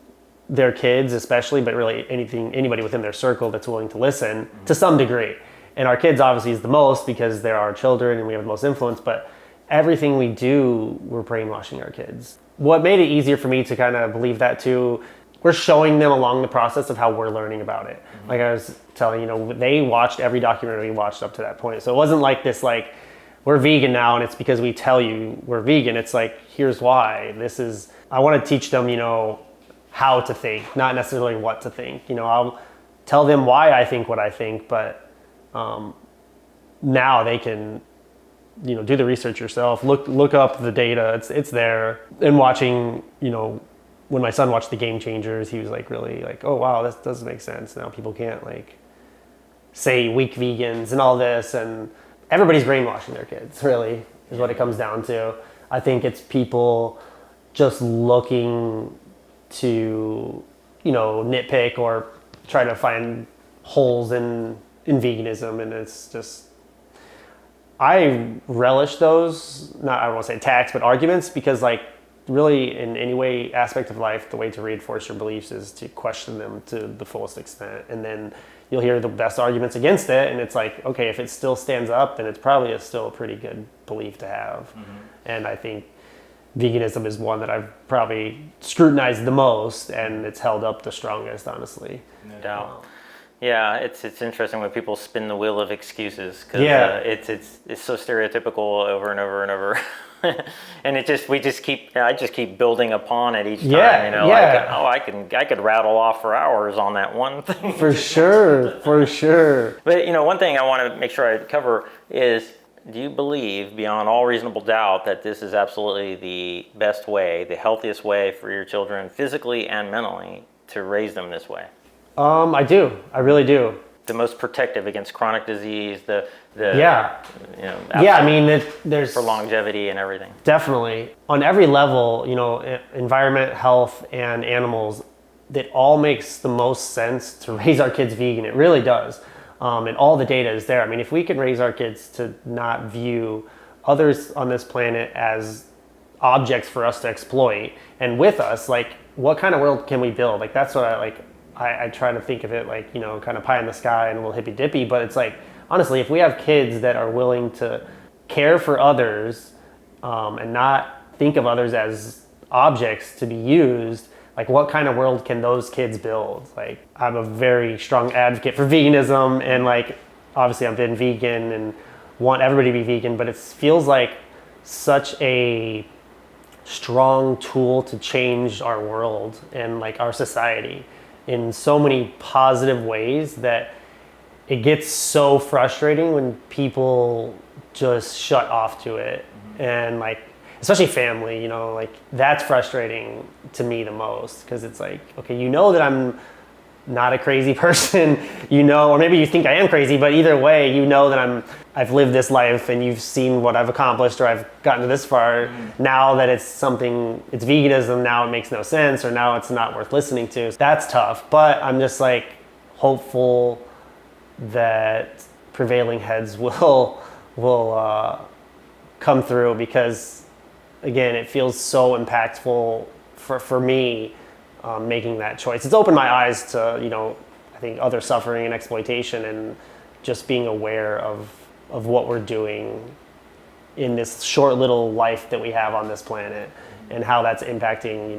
their kids, especially, but really anybody within their circle that's willing to listen to some degree. And our kids obviously is the most, because they're our children and we have the most influence, but everything we do, we're brainwashing our kids. What made it easier for me to kind of believe that too, we're showing them along the process of how we're learning about it. Like I was telling, they watched every documentary we watched up to that point. So it wasn't like this, like, we're vegan now and it's because we tell you we're vegan. It's like, here's why. I want to teach them, how to think, not necessarily what to think. I'll tell them why I think what I think, but now they can, do the research yourself, look up the data. It's there. And watching, when my son watched the Game Changers, he was like really like, oh wow, this does make sense. Now people can't like say weak vegans and all this, and everybody's brainwashing their kids, really, is what it comes down to. I think it's people just looking to, nitpick or try to find holes in veganism, and it's just, I relish those, I don't want to say attacks, but arguments, because like really in any aspect of life, the way to reinforce your beliefs is to question them to the fullest extent. And then you'll hear the best arguments against it. And it's like, okay, if it still stands up, then it's probably still a pretty good belief to have. And I think veganism is one that I've probably scrutinized the most, and it's held up the strongest, honestly. No doubt. Yeah, it's interesting when people spin the wheel of excuses, because it's so stereotypical over and over and over. And I just keep building upon it each time. I could rattle off for hours on that one thing. For sure. But one thing I want to make sure I cover is, do you believe beyond all reasonable doubt that this is absolutely the best way, the healthiest way for your children physically and mentally to raise them this way? I do. I really do. The most protective against chronic disease, I mean, there's for longevity and everything. Definitely. On every level, environment, health, and animals, that all makes the most sense to raise our kids vegan. It really does. And all the data is there. I mean, if we can raise our kids to not view others on this planet as objects for us to exploit, and with us, like, what kind of world can we build? Like, that's what I try to think of it like, kind of pie in the sky and a little hippy dippy, but it's like, honestly, if we have kids that are willing to care for others and not think of others as objects to be used, like, what kind of world can those kids build? Like, I'm a very strong advocate for veganism, and like, obviously I've been vegan and want everybody to be vegan, but it feels like such a strong tool to change our world and like our society in so many positive ways that it gets so frustrating when people just shut off to it. And like, especially family, like, that's frustrating to me the most, because it's like, okay, that I'm not a crazy person, or maybe you think I am crazy, but either way, that I've lived this life and you've seen what I've accomplished, or I've gotten to this far. Now that it's veganism, now it makes no sense, or now it's not worth listening to. That's tough, but I'm just like hopeful that prevailing heads will come through, because again, it feels so impactful for me, making that choice. It's opened my eyes to, I think, other suffering and exploitation, and just being aware of what we're doing in this short little life that we have on this planet, and how that's impacting,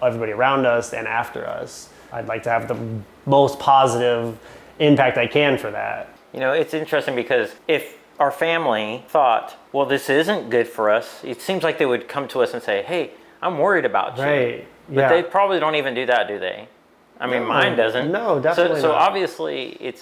everybody around us and after us. I'd like to have the most positive impact I can for that. You know, it's interesting because if our family thought, well, this isn't good for us, it seems like they would come to us and say, hey, I'm worried about you. Right. But Yeah. they probably don't even do that, do they? I mean, mine doesn't. No, definitely So not. obviously,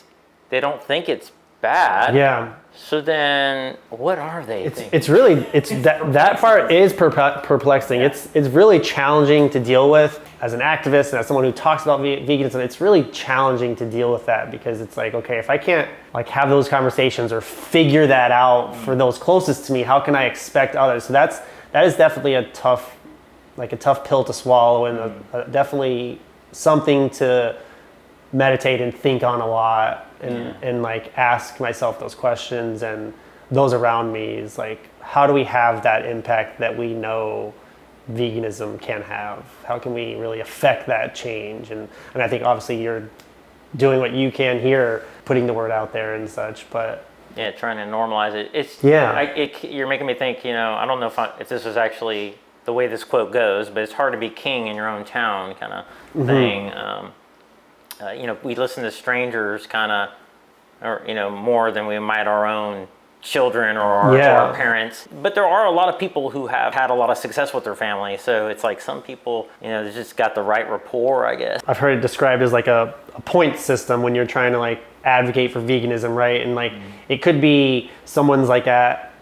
they don't think it's bad. Yeah. So then, what are they thinking? It's really that part is perplexing. It's really challenging to deal with as an activist and as someone who talks about veganism. It's really challenging to deal with that because it's like, okay, if I can't like have those conversations or figure that out for those closest to me, how can I expect others? So that is definitely a tough pill to swallow, and definitely something to meditate and think on a lot. And like ask myself those questions, and those around me is like, how do we have that impact that we know veganism can have? How can we really affect that change? And I think obviously you're doing what you can here, putting the word out there and such, but yeah, trying to normalize it. It's you're making me think, I don't know if this is actually the way this quote goes, but it's hard to be king in your own town kind of thing. We listen to strangers kind of, or, more than we might our own children or our parents. But there are a lot of people who have had a lot of success with their family. So it's like some people, they just got the right rapport, I guess. I've heard it described as like a point system when you're trying to like advocate for veganism, right? And like it could be someone's like at,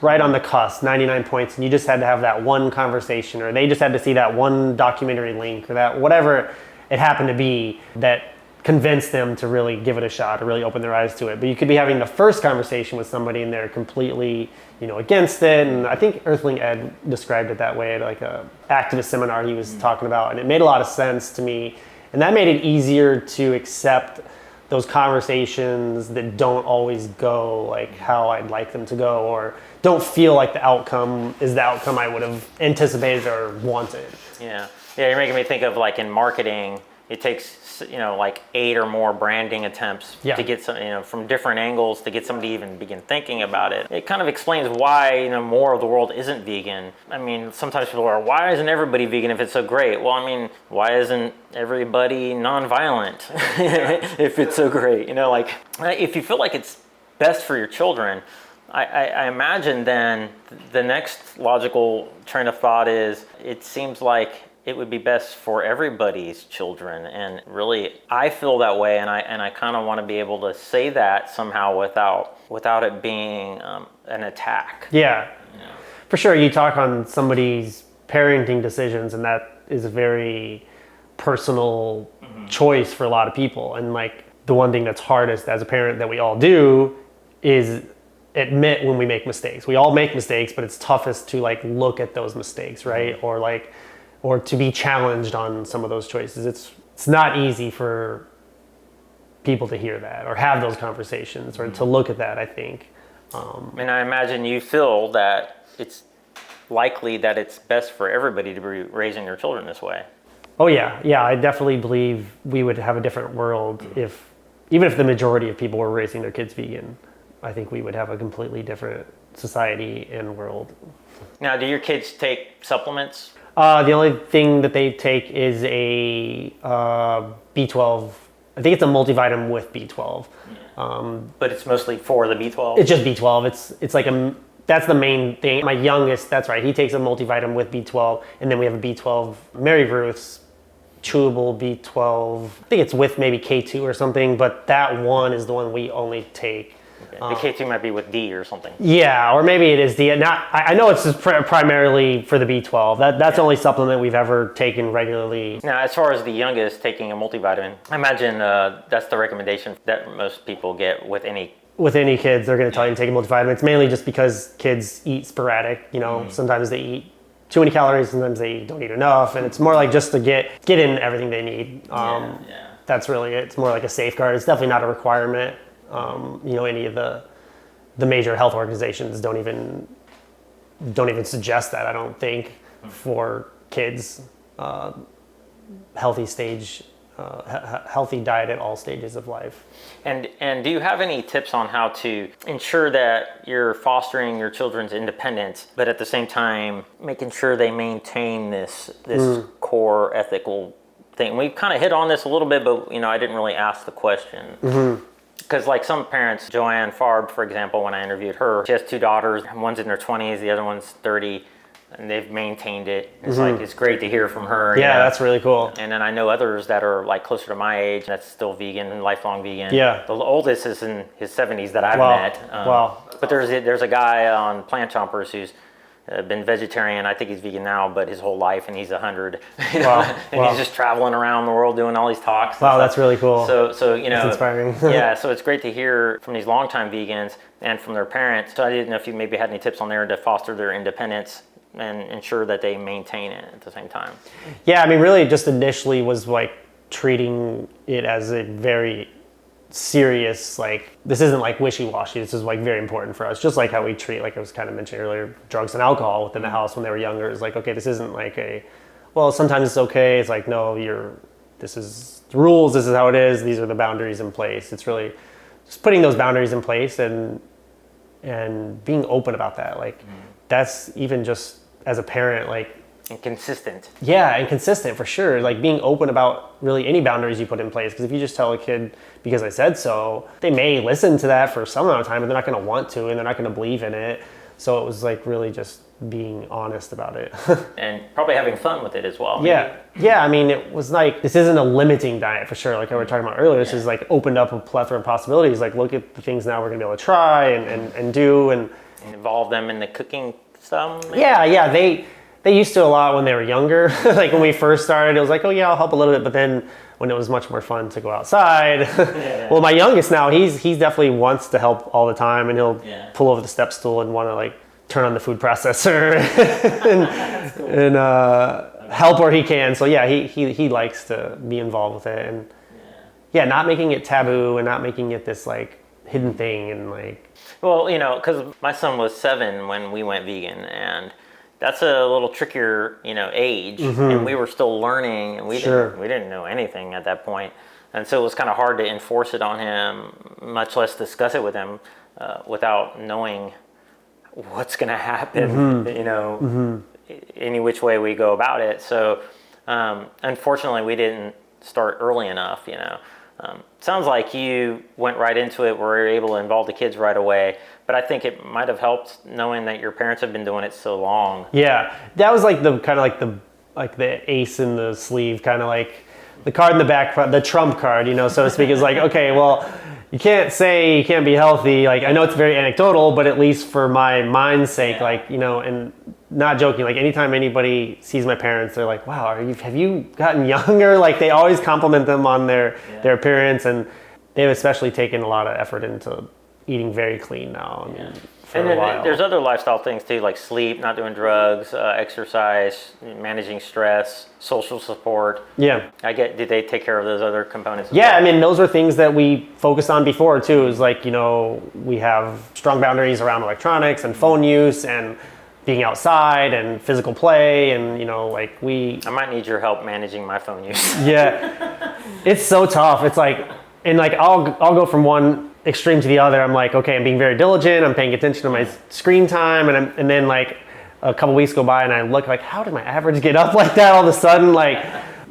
right on the cusp, 99 points, and you just had to have that one conversation, or they just had to see that one documentary link, or that whatever it happened to be that convinced them to really give it a shot or really open their eyes to it. But you could be having the first conversation with somebody and they're completely, against it. And I think Earthling Ed described it that way at like a activist seminar he was talking about, and it made a lot of sense to me. And that made it easier to accept those conversations that don't always go like how I'd like them to go, or don't feel like the outcome is the outcome I would have anticipated or wanted. Yeah, you're making me think of like in marketing, it takes, like 8 or more branding attempts to get some, from different angles to get somebody to even begin thinking about it. It kind of explains why, more of the world isn't vegan. I mean, sometimes people are, why isn't everybody vegan if it's so great? Well, I mean, why isn't everybody nonviolent if it's so great? Like if you feel like it's best for your children, I imagine then the next logical train of thought is, it seems like it would be best for everybody's children. And really, I feel that way, and I kind of want to be able to say that somehow without it being an attack. Yeah, for sure. You talk on somebody's parenting decisions, and that is a very personal choice for a lot of people. And like the one thing that's hardest as a parent that we all do is admit when we make mistakes. We all make mistakes, but it's toughest to like look at those mistakes, right? Or to be challenged on some of those choices. It's not easy for people to hear that or have those conversations or to look at that, I think. And I imagine you feel that it's likely that it's best for everybody to be raising their children this way. Oh yeah, I definitely believe we would have a different world even if the majority of people were raising their kids vegan. I think we would have a completely different society and world. Now, do your kids take supplements? The only thing that they take is a B12. I think it's a multivitamin with B12. But it's mostly for the B12? It's just B12. It's like that's the main thing. My youngest, that's right, he takes a multivitamin with B12, and then we have a B12, Mary Ruth's chewable B12. I think it's with maybe K2 or something, but that one is the one we only take. Okay. The K2 might be with D or something. Yeah, or maybe it is D. I know it's just primarily for the B12. That's the only supplement we've ever taken regularly. Now, as far as the youngest taking a multivitamin, I imagine that's the recommendation that most people get with any. With any kids, they're going to tell you to take a multivitamin. It's mainly just because kids eat sporadic. Sometimes they eat too many calories, sometimes they don't eat enough, and it's more like just to get in everything they need. That's really it. It's more like a safeguard. It's definitely not a requirement. Any of the major health organizations don't even suggest that, I don't think, for kids. Healthy diet at all stages of life. And do you have any tips on how to ensure that you're fostering your children's independence, but at the same time making sure they maintain this core ethical thing. We've kind of hit on this a little bit, but I didn't really ask the question. Because like some parents, Joanne Farb, for example, when I interviewed her, she has 2 daughters. One's in their 20s, the other one's 30, and they've maintained it. It's like, it's great to hear from her. Yeah, that's really cool. And then I know others that are like closer to my age that's still vegan and lifelong vegan. Yeah. The oldest is in his 70s that I've Wow. met. Wow. But there's a guy on Plant Chompers who's been vegetarian. I think he's vegan now, but his whole life, and he's 100. Wow. And he's just traveling around the world doing all these talks. Wow, that's really cool. So That's inspiring. yeah, so it's great to hear from these longtime vegans and from their parents. So I didn't know if you maybe had any tips on there to foster their independence and ensure that they maintain it at the same time. Yeah, I mean, really just initially was like treating it as a very serious, like, this isn't like wishy-washy, this is like very important for us, just like how we treat, like I was kind of mentioning earlier, drugs and alcohol within the house when they were younger. It's like, okay, this isn't like well, sometimes it's okay. It's like, no, this is the rules, this is how it is, these are the boundaries in place. It's really just putting those boundaries in place and being open about that. Like, that's even just as a parent, like, And consistent. yeah, and consistent for sure. Like being open about really any boundaries you put in place. Because if you just tell a kid, because I said so, they may listen to that for some amount of time, but they're not going to want to, and they're not going to believe in it. So it was like really just being honest about it. And probably having fun with it as well. Yeah. Yeah, I mean, it was like, this isn't a limiting diet for sure. Like I were talking about earlier, this is like opened up a plethora of possibilities. Like look at the things now we're going to be able to try and do. And involve them in the cooking stuff. yeah, they used to a lot when they were younger. Like when we first started, it was like, oh yeah, I'll help a little bit. But then when it was much more fun to go outside. Well, my youngest now, he's definitely wants to help all the time, and he'll pull over the step stool and want to like turn on the food processor and help where he can. So yeah, he likes to be involved with it, and not making it taboo and not making it this like hidden thing and like. Well, because my son was 7 when we went vegan, and that's a little trickier, age, and we were still learning, and we didn't know anything at that point, and so it was kind of hard to enforce it on him, much less discuss it with him, without knowing what's going to happen, any which way we go about it. So, unfortunately, we didn't start early enough. Sounds like you went right into it, were able to involve the kids right away. But I think it might have helped knowing that your parents have been doing it so long. Yeah, that was like the kind of like the ace in the sleeve, kind of like the card in the back, the trump card, so to speak. Is like, okay, well, you can't say you can't be healthy. Like I know it's very anecdotal, but at least for my mind's sake, like and not joking. Like anytime anybody sees my parents, they're like, wow, have you gotten younger? Like they always compliment them on their appearance, and they've especially taken a lot of effort into eating very clean now. And then there's other lifestyle things too, like sleep, not doing drugs, exercise, managing stress, social support. Yeah. Did they take care of those other components? Yeah, I mean, those were things that we focused on before too. It was like, we have strong boundaries around electronics and phone use and being outside and physical play, and like I might need your help managing my phone use. Yeah. It's so tough. It's like, and like I'll go from one extreme to the other. I'm like, okay, I'm being very diligent, I'm paying attention to my screen time, and then like a couple weeks go by and I look like, how did my average get up like that all of a sudden? Like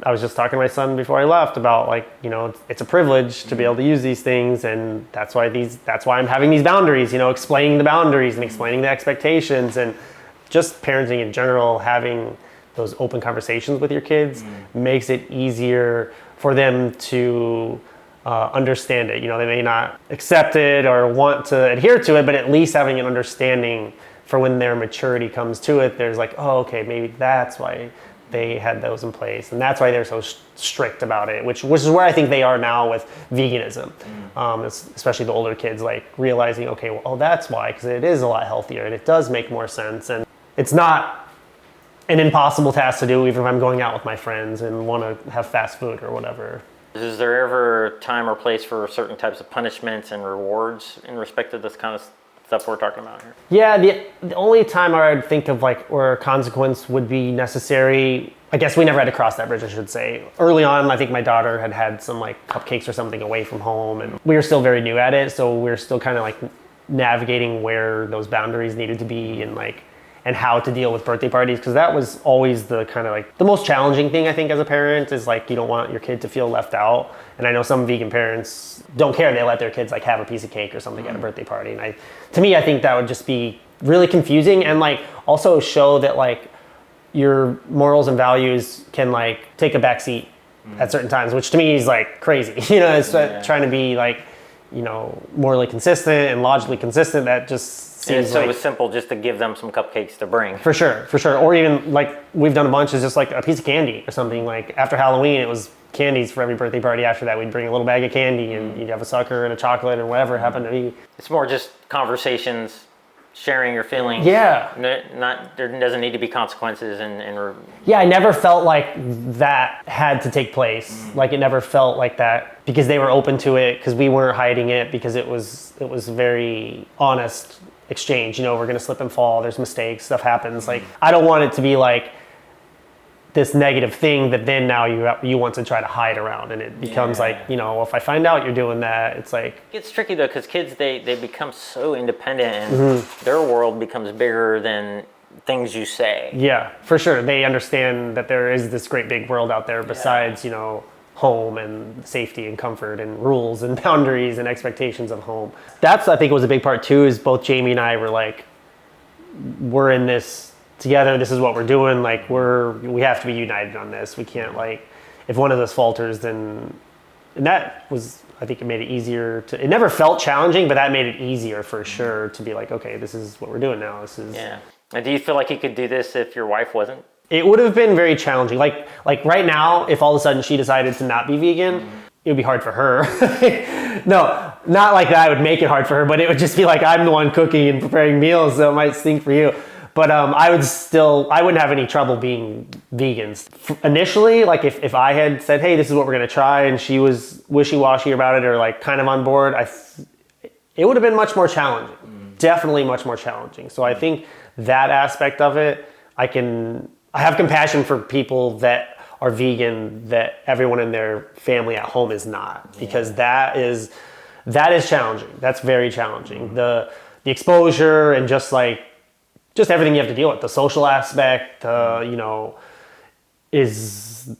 I was just talking to my son before I left about like, it's a privilege to be able to use these things, and that's why I'm having these boundaries, explaining the boundaries and explaining the expectations, and just parenting in general, having those open conversations with your kids makes it easier for them to understand it. They may not accept it or want to adhere to it, but at least having an understanding for when their maturity comes to it, there's like, oh, okay, maybe that's why they had those in place, and that's why they're so strict about it, which is where I think they are now with veganism, especially the older kids, like realizing, okay, well, that's why, because it is a lot healthier and it does make more sense, and it's not an impossible task to do, even if I'm going out with my friends and want to have fast food or whatever. Is there ever time or place for certain types of punishments and rewards in respect to this kind of stuff we're talking about here? Yeah, the only time I would think of like where a consequence would be necessary, I guess we never had to cross that bridge, I should say. Early on, I think my daughter had some like cupcakes or something away from home, and we were still very new at it, so we were still kind of like navigating where those boundaries needed to be, and and how to deal with birthday parties, because that was always the kind of like the most challenging thing I think as a parent, is like you don't want your kid to feel left out. And I know some vegan parents don't care, they let their kids like have a piece of cake or something at a birthday party, and to me I think that would just be really confusing, and like also show that like your morals and values can like take a backseat at certain times, which to me is like crazy. It's trying to be like, morally consistent and logically consistent. That just seems so it was simple just to give them some cupcakes to bring. For sure. Or even like we've done a bunch, is just like a piece of candy or something. Like after Halloween, it was candies for every birthday party. After that, we'd bring a little bag of candy, and you'd have a sucker and a chocolate or whatever happened to be. It's more just conversations, sharing your feelings. Yeah. There doesn't need to be consequences Yeah, I never felt like that had to take place. Like it never felt like that, because they were open to it, because we weren't hiding it, because it was very honest exchange. We're gonna slip and fall, there's mistakes, stuff happens. Like I don't want it to be like this negative thing that then now you want to try to hide around, and it becomes like, if I find out you're doing that, it's like... It's tricky though, because kids, they become so independent, and their world becomes bigger than things you say. Yeah, for sure. They understand that there is this great big world out there besides, home and safety and comfort and rules and boundaries and expectations of home. That's, I think, was a big part too, is both Jamie and I were like, we're in this together, this is what we're doing, like we have to be united on this. We can't, like, if one of us falters, then... And that was, I think it made it easier to... It never felt challenging, but that made it easier for sure to be like, okay, this is what we're doing now. This is... Yeah. And do you feel like you could do this if your wife wasn't? It would have been very challenging. Like right now, if all of a sudden she decided to not be vegan, it would be hard for her. No, not like that I would make it hard for her, but it would just be like I'm the one cooking and preparing meals, so it might stink for you. But I wouldn't have any trouble being vegan. Initially, like if I had said, hey, this is what we're gonna try, and she was wishy-washy about it or like kind of on board, it would have been much more challenging. Definitely much more challenging. So I think that aspect of it, I have compassion for people that are vegan that everyone in their family at home is not, because that is challenging. That's very challenging. The exposure and just everything you have to deal with, the social aspect, is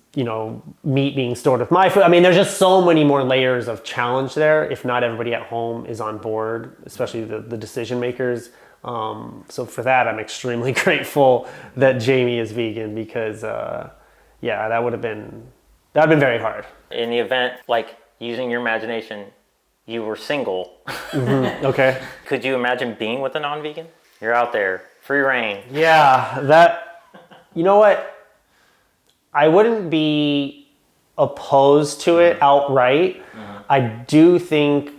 meat being stored with my food. I mean, there's just so many more layers of challenge there if not everybody at home is on board, especially the decision makers. So for that, I'm extremely grateful that Jamie is vegan, because that would have been very hard. In the event, like using your imagination, you were single. Okay. Could you imagine being with a non-vegan? You're out there, free reign. Yeah, you know what? I wouldn't be opposed to it outright. I don't think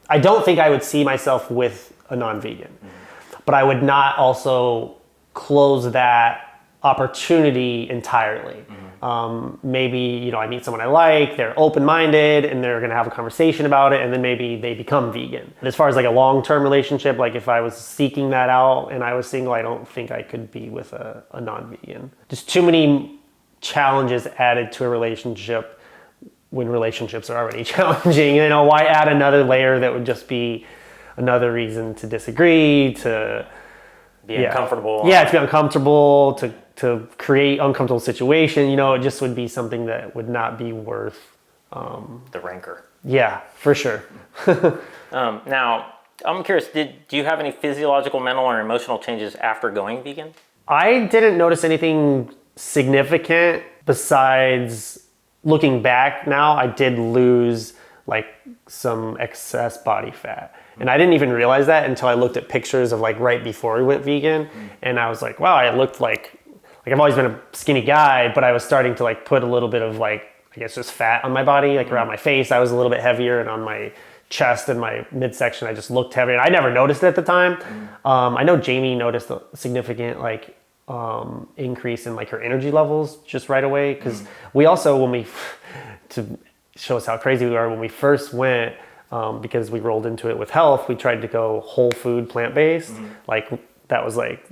I would see myself with a non-vegan, but I would not also close that opportunity entirely. Maybe, I meet someone I like, they're open-minded, and they're gonna have a conversation about it, and then maybe they become vegan. As far as like a long-term relationship, like if I was seeking that out and I was single, I don't think I could be with a non-vegan. Just too many challenges added to a relationship when relationships are already challenging. Why add another layer that would just be another reason to disagree, to be uncomfortable. Yeah, to be uncomfortable, to create uncomfortable situation. It just would be something that would not be worth the rancor. Yeah, for sure. Now, I'm curious, do you have any physiological, mental, or emotional changes after going vegan? I didn't notice anything significant besides looking back now. I did lose like some excess body fat. And I didn't even realize that until I looked at pictures of like right before we went vegan. And I was like, wow, I looked like I've always been a skinny guy, but I was starting to like put a little bit of like, I guess just fat on my body, like around my face. I was a little bit heavier, and on my chest and my midsection, I just looked heavier. And I never noticed it at the time. I know Jamie noticed a significant like increase in like her energy levels just right away. Cause we also, to show us how crazy we are, when we first went, because we rolled into it with health, we tried to go whole food, plant-based. Like that was like,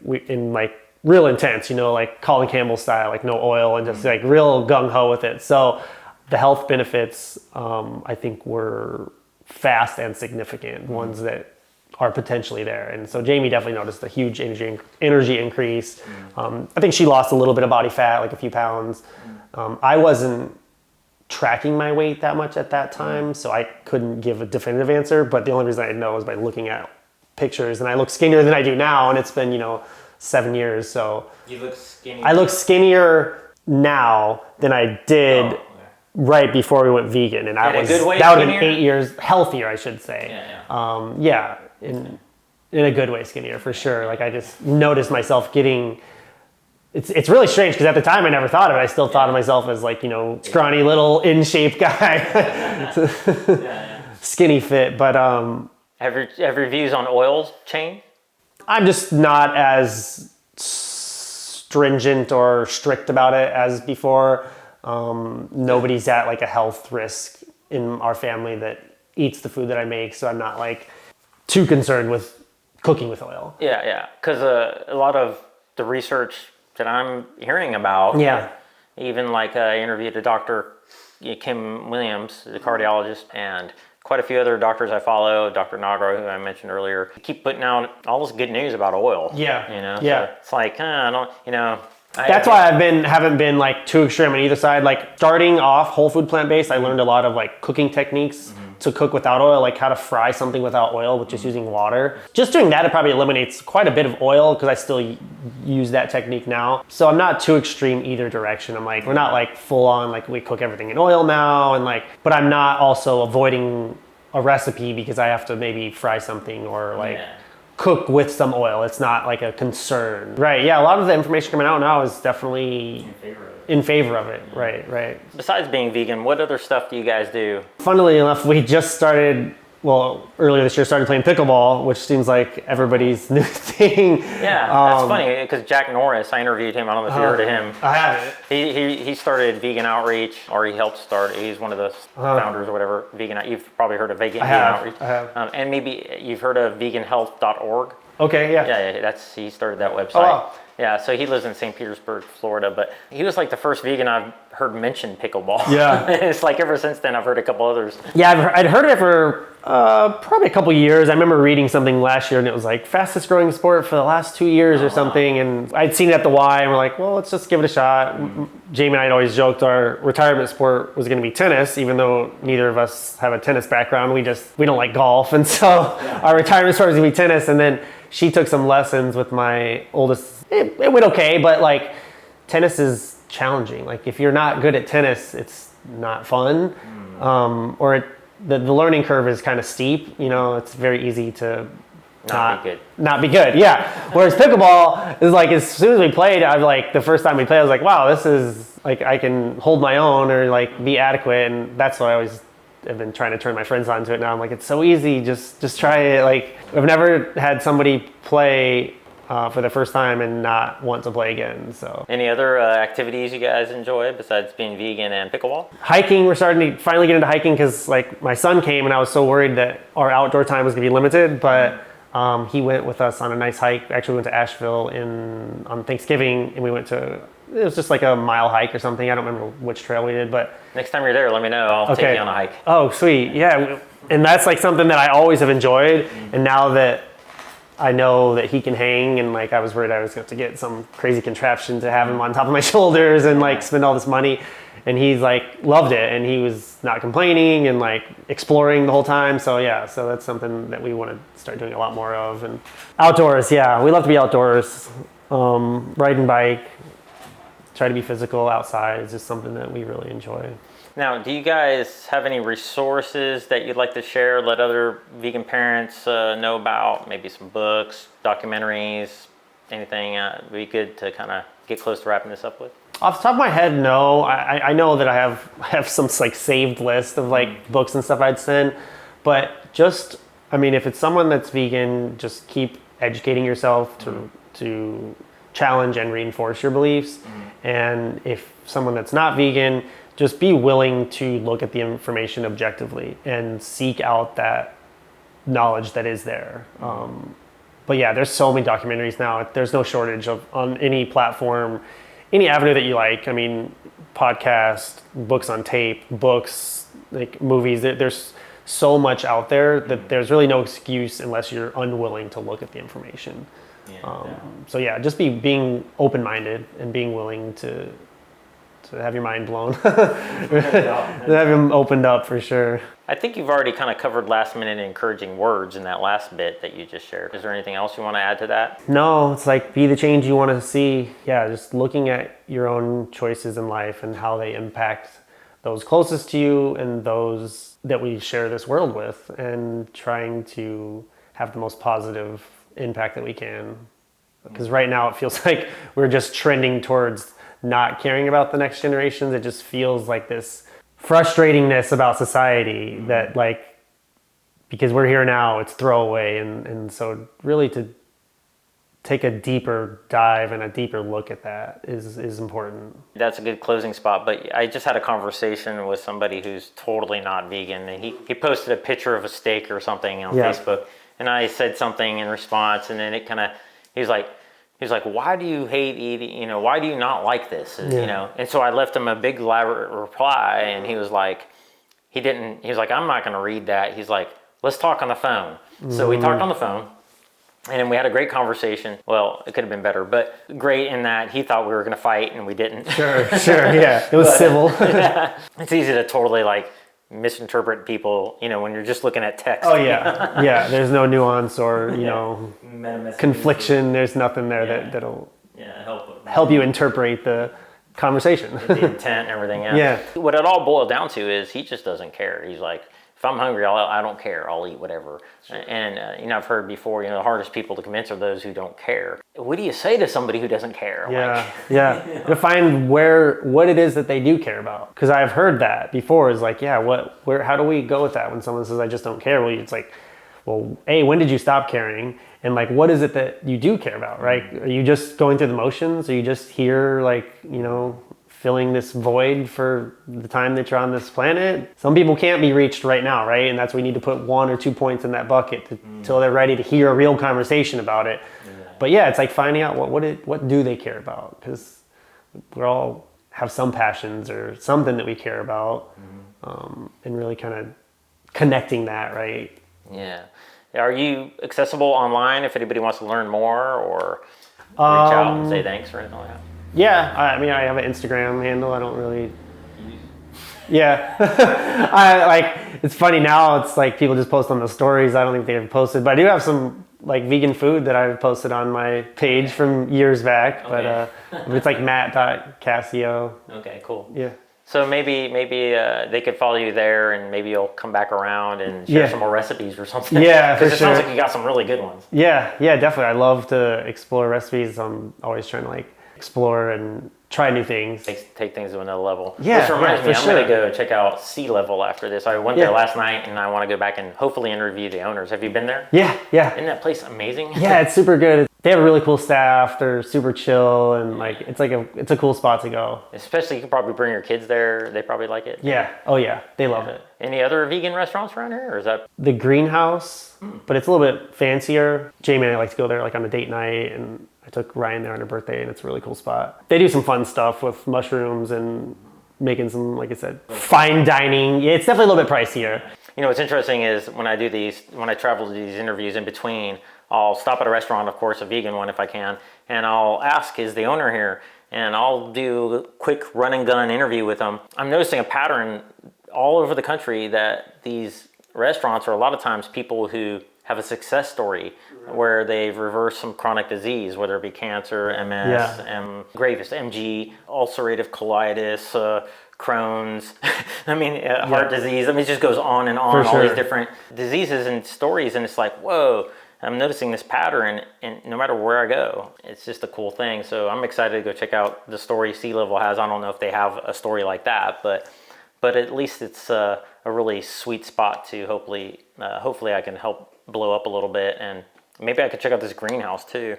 real intense, like Colin Campbell style, like no oil, and just like real gung-ho with it. So the health benefits, I think, were fast and significant, ones that are potentially there. And so Jamie definitely noticed a huge energy increase. I think she lost a little bit of body fat, like a few pounds. I wasn't tracking my weight that much at that time, so I couldn't give a definitive answer, but the only reason I know is by looking at pictures, and I look skinnier than I do now, and it's been, 7 years, so. You look skinny. I look skinnier now than I did right before we went vegan, and that would have been 8 years healthier, I should say. In a good way skinnier, for sure. Like, I just noticed myself getting, it's really strange, because at the time I never thought of it. I still thought of myself as like, scrawny little in shape guy. Skinny fit, but have your views on oils changed? I'm just not as stringent or strict about it as before. Nobody's at like a health risk in our family that eats the food that I make, so I'm not like too concerned with cooking with oil. Yeah, because a lot of the research that I'm hearing about, even like I interviewed a doctor, Kim Williams, the cardiologist, and quite a few other doctors I follow, Dr. Nagra, who I mentioned earlier, keep putting out all this good news about oil. So it's like, I don't, That's why haven't been like too extreme on either side. Like, starting off whole food plant-based, I learned a lot of like cooking techniques to cook without oil, like how to fry something without oil with just using water. Just doing that, it probably eliminates quite a bit of oil, because I still use that technique now. So I'm not too extreme either direction. I'm like, we're not like full on, like we cook everything in oil now, and like, but I'm not also avoiding a recipe because I have to maybe fry something or like cook with some oil. It's not like a concern. Right, yeah, a lot of the information coming out now is definitely in favor of it. Right. Besides being vegan, what other stuff do you guys do? Funnily enough, we just started, earlier this year started playing pickleball, which seems like everybody's new thing. Yeah, that's funny, because Jack Norris, I interviewed him, I don't know if you heard of him. I haven't. He started Vegan Outreach, or he helped start, he's one of the founders or whatever, you've probably heard of Vegan Outreach. I have. And maybe you've heard of veganhealth.org. Okay, Yeah, he started that website. Oh, wow. Yeah, so he lives in St. Petersburg, Florida, but he was like the first vegan I've heard mention pickleball. Yeah. It's like ever since then I've heard a couple others. Yeah, I'd heard it for probably a couple years. I remember reading something last year, and it was like fastest growing sport for the last 2 years or something. And I'd seen it at the Y, and we're like, well, let's just give it a shot. Jamie and I had always joked our retirement sport was going to be tennis, even though neither of us have a tennis background. We don't like golf, and so our retirement sport was going to be tennis. And then she took some lessons with my oldest. It went okay, but like, tennis is challenging. Like, if you're not good at tennis, it's not fun, the learning curve is kind of steep. It's very easy to not be good. Yeah. Whereas pickleball is like, as soon as we played, the first time we played, I was like, wow, this is like, I can hold my own or like be adequate, and that's what I always have been trying to turn my friends onto it now. I'm like, it's so easy, just try it. Like, I've never had somebody play for the first time and not want to play again. So, any other activities you guys enjoy besides being vegan and pickleball? Hiking. We're starting to finally get into hiking, because like my son came and I was so worried that our outdoor time was gonna be limited, but he went with us on a nice hike. Actually, we went to Asheville on Thanksgiving, and it was just like a mile hike or something. I don't remember which trail we did, but next time you're there, let me know. I'll take you on a hike. Oh, sweet. Yeah. And that's like something that I always have enjoyed. And now that I know that he can hang, and like, I was worried I was going to have to get some crazy contraption to have him on top of my shoulders and like spend all this money. And he's like loved it, and he was not complaining and like exploring the whole time. So so that's something that we want to start doing a lot more of. And outdoors, we love to be outdoors, riding bike, try to be physical outside is just something that we really enjoy. Now, do you guys have any resources that you'd like to share, let other vegan parents know about? Maybe some books, documentaries, anything would be good to kind of get close to wrapping this up with? Off the top of my head, no. I know that I have some like saved list of like books and stuff I'd send, but if it's someone that's vegan, just keep educating yourself to challenge and reinforce your beliefs. And if someone that's not vegan, just be willing to look at the information objectively and seek out that knowledge that is there. But there's so many documentaries now. There's no shortage on any platform, any avenue that you like. I mean, podcast, books on tape, books, like movies. There's so much out there that there's really no excuse unless you're unwilling to look at the information. So yeah, just being open-minded and being willing to have your mind blown, have them opened up for sure. I think you've already kind of covered last minute encouraging words in that last bit that you just shared. Is there anything else you want to add to that? No, it's like be the change you want to see. Yeah, just looking at your own choices in life and how they impact those closest to you and those that we share this world with, and trying to have the most positive impact that we can. Because right now it feels like we're just trending towards not caring about the next generations. It just feels like this frustratingness about society that, like, because we're here now, it's throwaway. And so really to take a deeper dive and a deeper look at that is important. That's a good closing spot, but I just had a conversation with somebody who's totally not vegan, and he posted a picture of a steak or something on Facebook, and I said something in response, and then it kind of, he was like, why do you hate eating, why do you not like this, and so I left him a big elaborate reply, and he was like, I'm not going to read that. He's like, let's talk on the phone. So we talked on the phone, and then we had a great conversation. Well, it could have been better, but great in that he thought we were going to fight and we didn't. Sure, yeah, it was civil. It's easy to totally misinterpret people, when you're just looking at text. Oh yeah, there's no nuance or confliction. There's nothing there that'll help you interpret the conversation. The intent and everything else. Yeah. What it all boiled down to is he just doesn't care. He's like, if I'm hungry, I don't care. I'll eat whatever. Sure. And I've heard before, the hardest people to convince are those who don't care. What do you say to somebody who doesn't care? To find what it is that they do care about. Because I've heard that before. Is like, how do we go with that when someone says I just don't care? Well, it's like, well, A, when did you stop caring? And what is it that you do care about, right? Are you just going through the motions? Are you just here, filling this void for the time that you're on this planet? Some people can't be reached right now, right? And that's why we need to put 1 or 2 points in that bucket until they're ready to hear a real conversation about it. But yeah, it's like finding out what do they care about? Because we all have some passions or something that we care about, and really kind of connecting that, right? Yeah. Are you accessible online if anybody wants to learn more or reach out and say thanks or anything like that? Yeah, I have an Instagram handle. I don't really. Yeah, it's funny now. It's like people just post on the stories. I don't think they've posted, but I do have some vegan food that I've posted on my page from years back. Okay. But it's like Matt.Cascio. Okay, cool. Yeah. So maybe they could follow you there, and maybe you'll come back around and share some more recipes or something. Yeah, because it sounds like you got some really good ones. Yeah, definitely. I love to explore recipes. I'm always trying to explore and try new things. Take things to another level. Yeah, which reminds me, I'm sure. going to go check out Sea Level after this. I went there last night, and I want to go back and hopefully interview the owners. Have you been there? Yeah. Isn't that place amazing? Yeah, it's super good. They have a really cool staff. They're super chill, and it's a cool spot to go. Especially, you could probably bring your kids there. They probably like it. Yeah. Oh yeah, they love it. Any other vegan restaurants around here, or is that the Greenhouse? But it's a little bit fancier. Jamie and I like to go there on a date night, and I took Ryan there on her birthday, and it's a really cool spot. They do some fun stuff with mushrooms and making some, like I said, fine dining. Yeah, it's definitely a little bit pricier. What's interesting is when I travel to these interviews in between, I'll stop at a restaurant, of course, a vegan one if I can, and I'll ask, is the owner here? And I'll do a quick run and gun interview with them. I'm noticing a pattern all over the country that these restaurants are a lot of times people who have a success story where they've reversed some chronic disease, whether it be cancer, MS, gravest MG, ulcerative colitis, Crohn's, heart disease. It just goes on and on, all these different diseases and stories. And it's like, whoa, I'm noticing this pattern, and no matter where I go, it's just a cool thing. So I'm excited to go check out the story Sea Level has. I don't know if they have a story like that, but at least it's a really sweet spot to hopefully I can help blow up a little bit, and maybe I could check out this greenhouse too.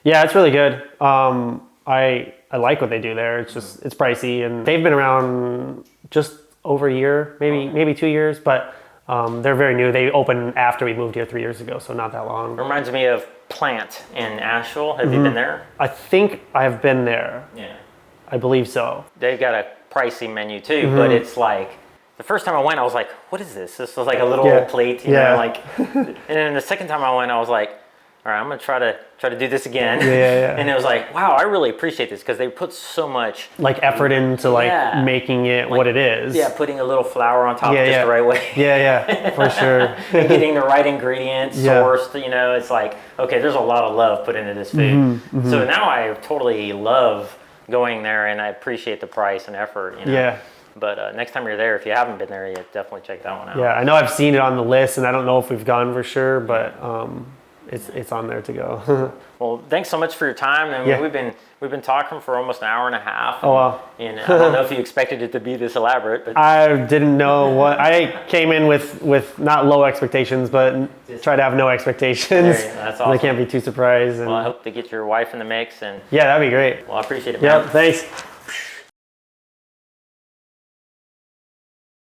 Yeah, it's really good. I like what they do there. It's just it's pricey, and they've been around just over a year, maybe 2 years, but they're very new. They opened after we moved here 3 years ago, so not that long. It reminds me of Plant in Asheville. Have you been there? I think I've been there. Yeah. I believe so. They've got a pricey menu too, but it's like the first time I went, I was like, what is this? This was like a little Yeah. plate, you know, like, and then the second time I went, I was like, all right, I'm gonna try to do this again. Yeah. And it was like, wow, I really appreciate this because they put so much Like effort into like Yeah. making it what it is. Yeah, putting a little flour on top Yeah, just yeah. the right way. Yeah, for sure. And getting the right ingredients Yeah. sourced, you know, it's like, okay, there's a lot of love put into this food. So now I totally love going there and I appreciate the price and effort, you know. Yeah. But next time you're there, if you haven't been there yet, definitely check that one out. Yeah, I know I've seen it on the list, and I don't know if we've gone for sure, but it's on there to go. Well, thanks so much for your time. And Yeah. we've been talking for almost an hour and a half. Oh, wow. And I don't know if you expected it to be this elaborate, but I didn't know what I came in with not low expectations, but try to have no expectations. There you go. That's They awesome. can't be too surprised. And well, I hope to get your wife in the mix. And yeah, that'd be great. well, I appreciate it, man. Yep, thanks.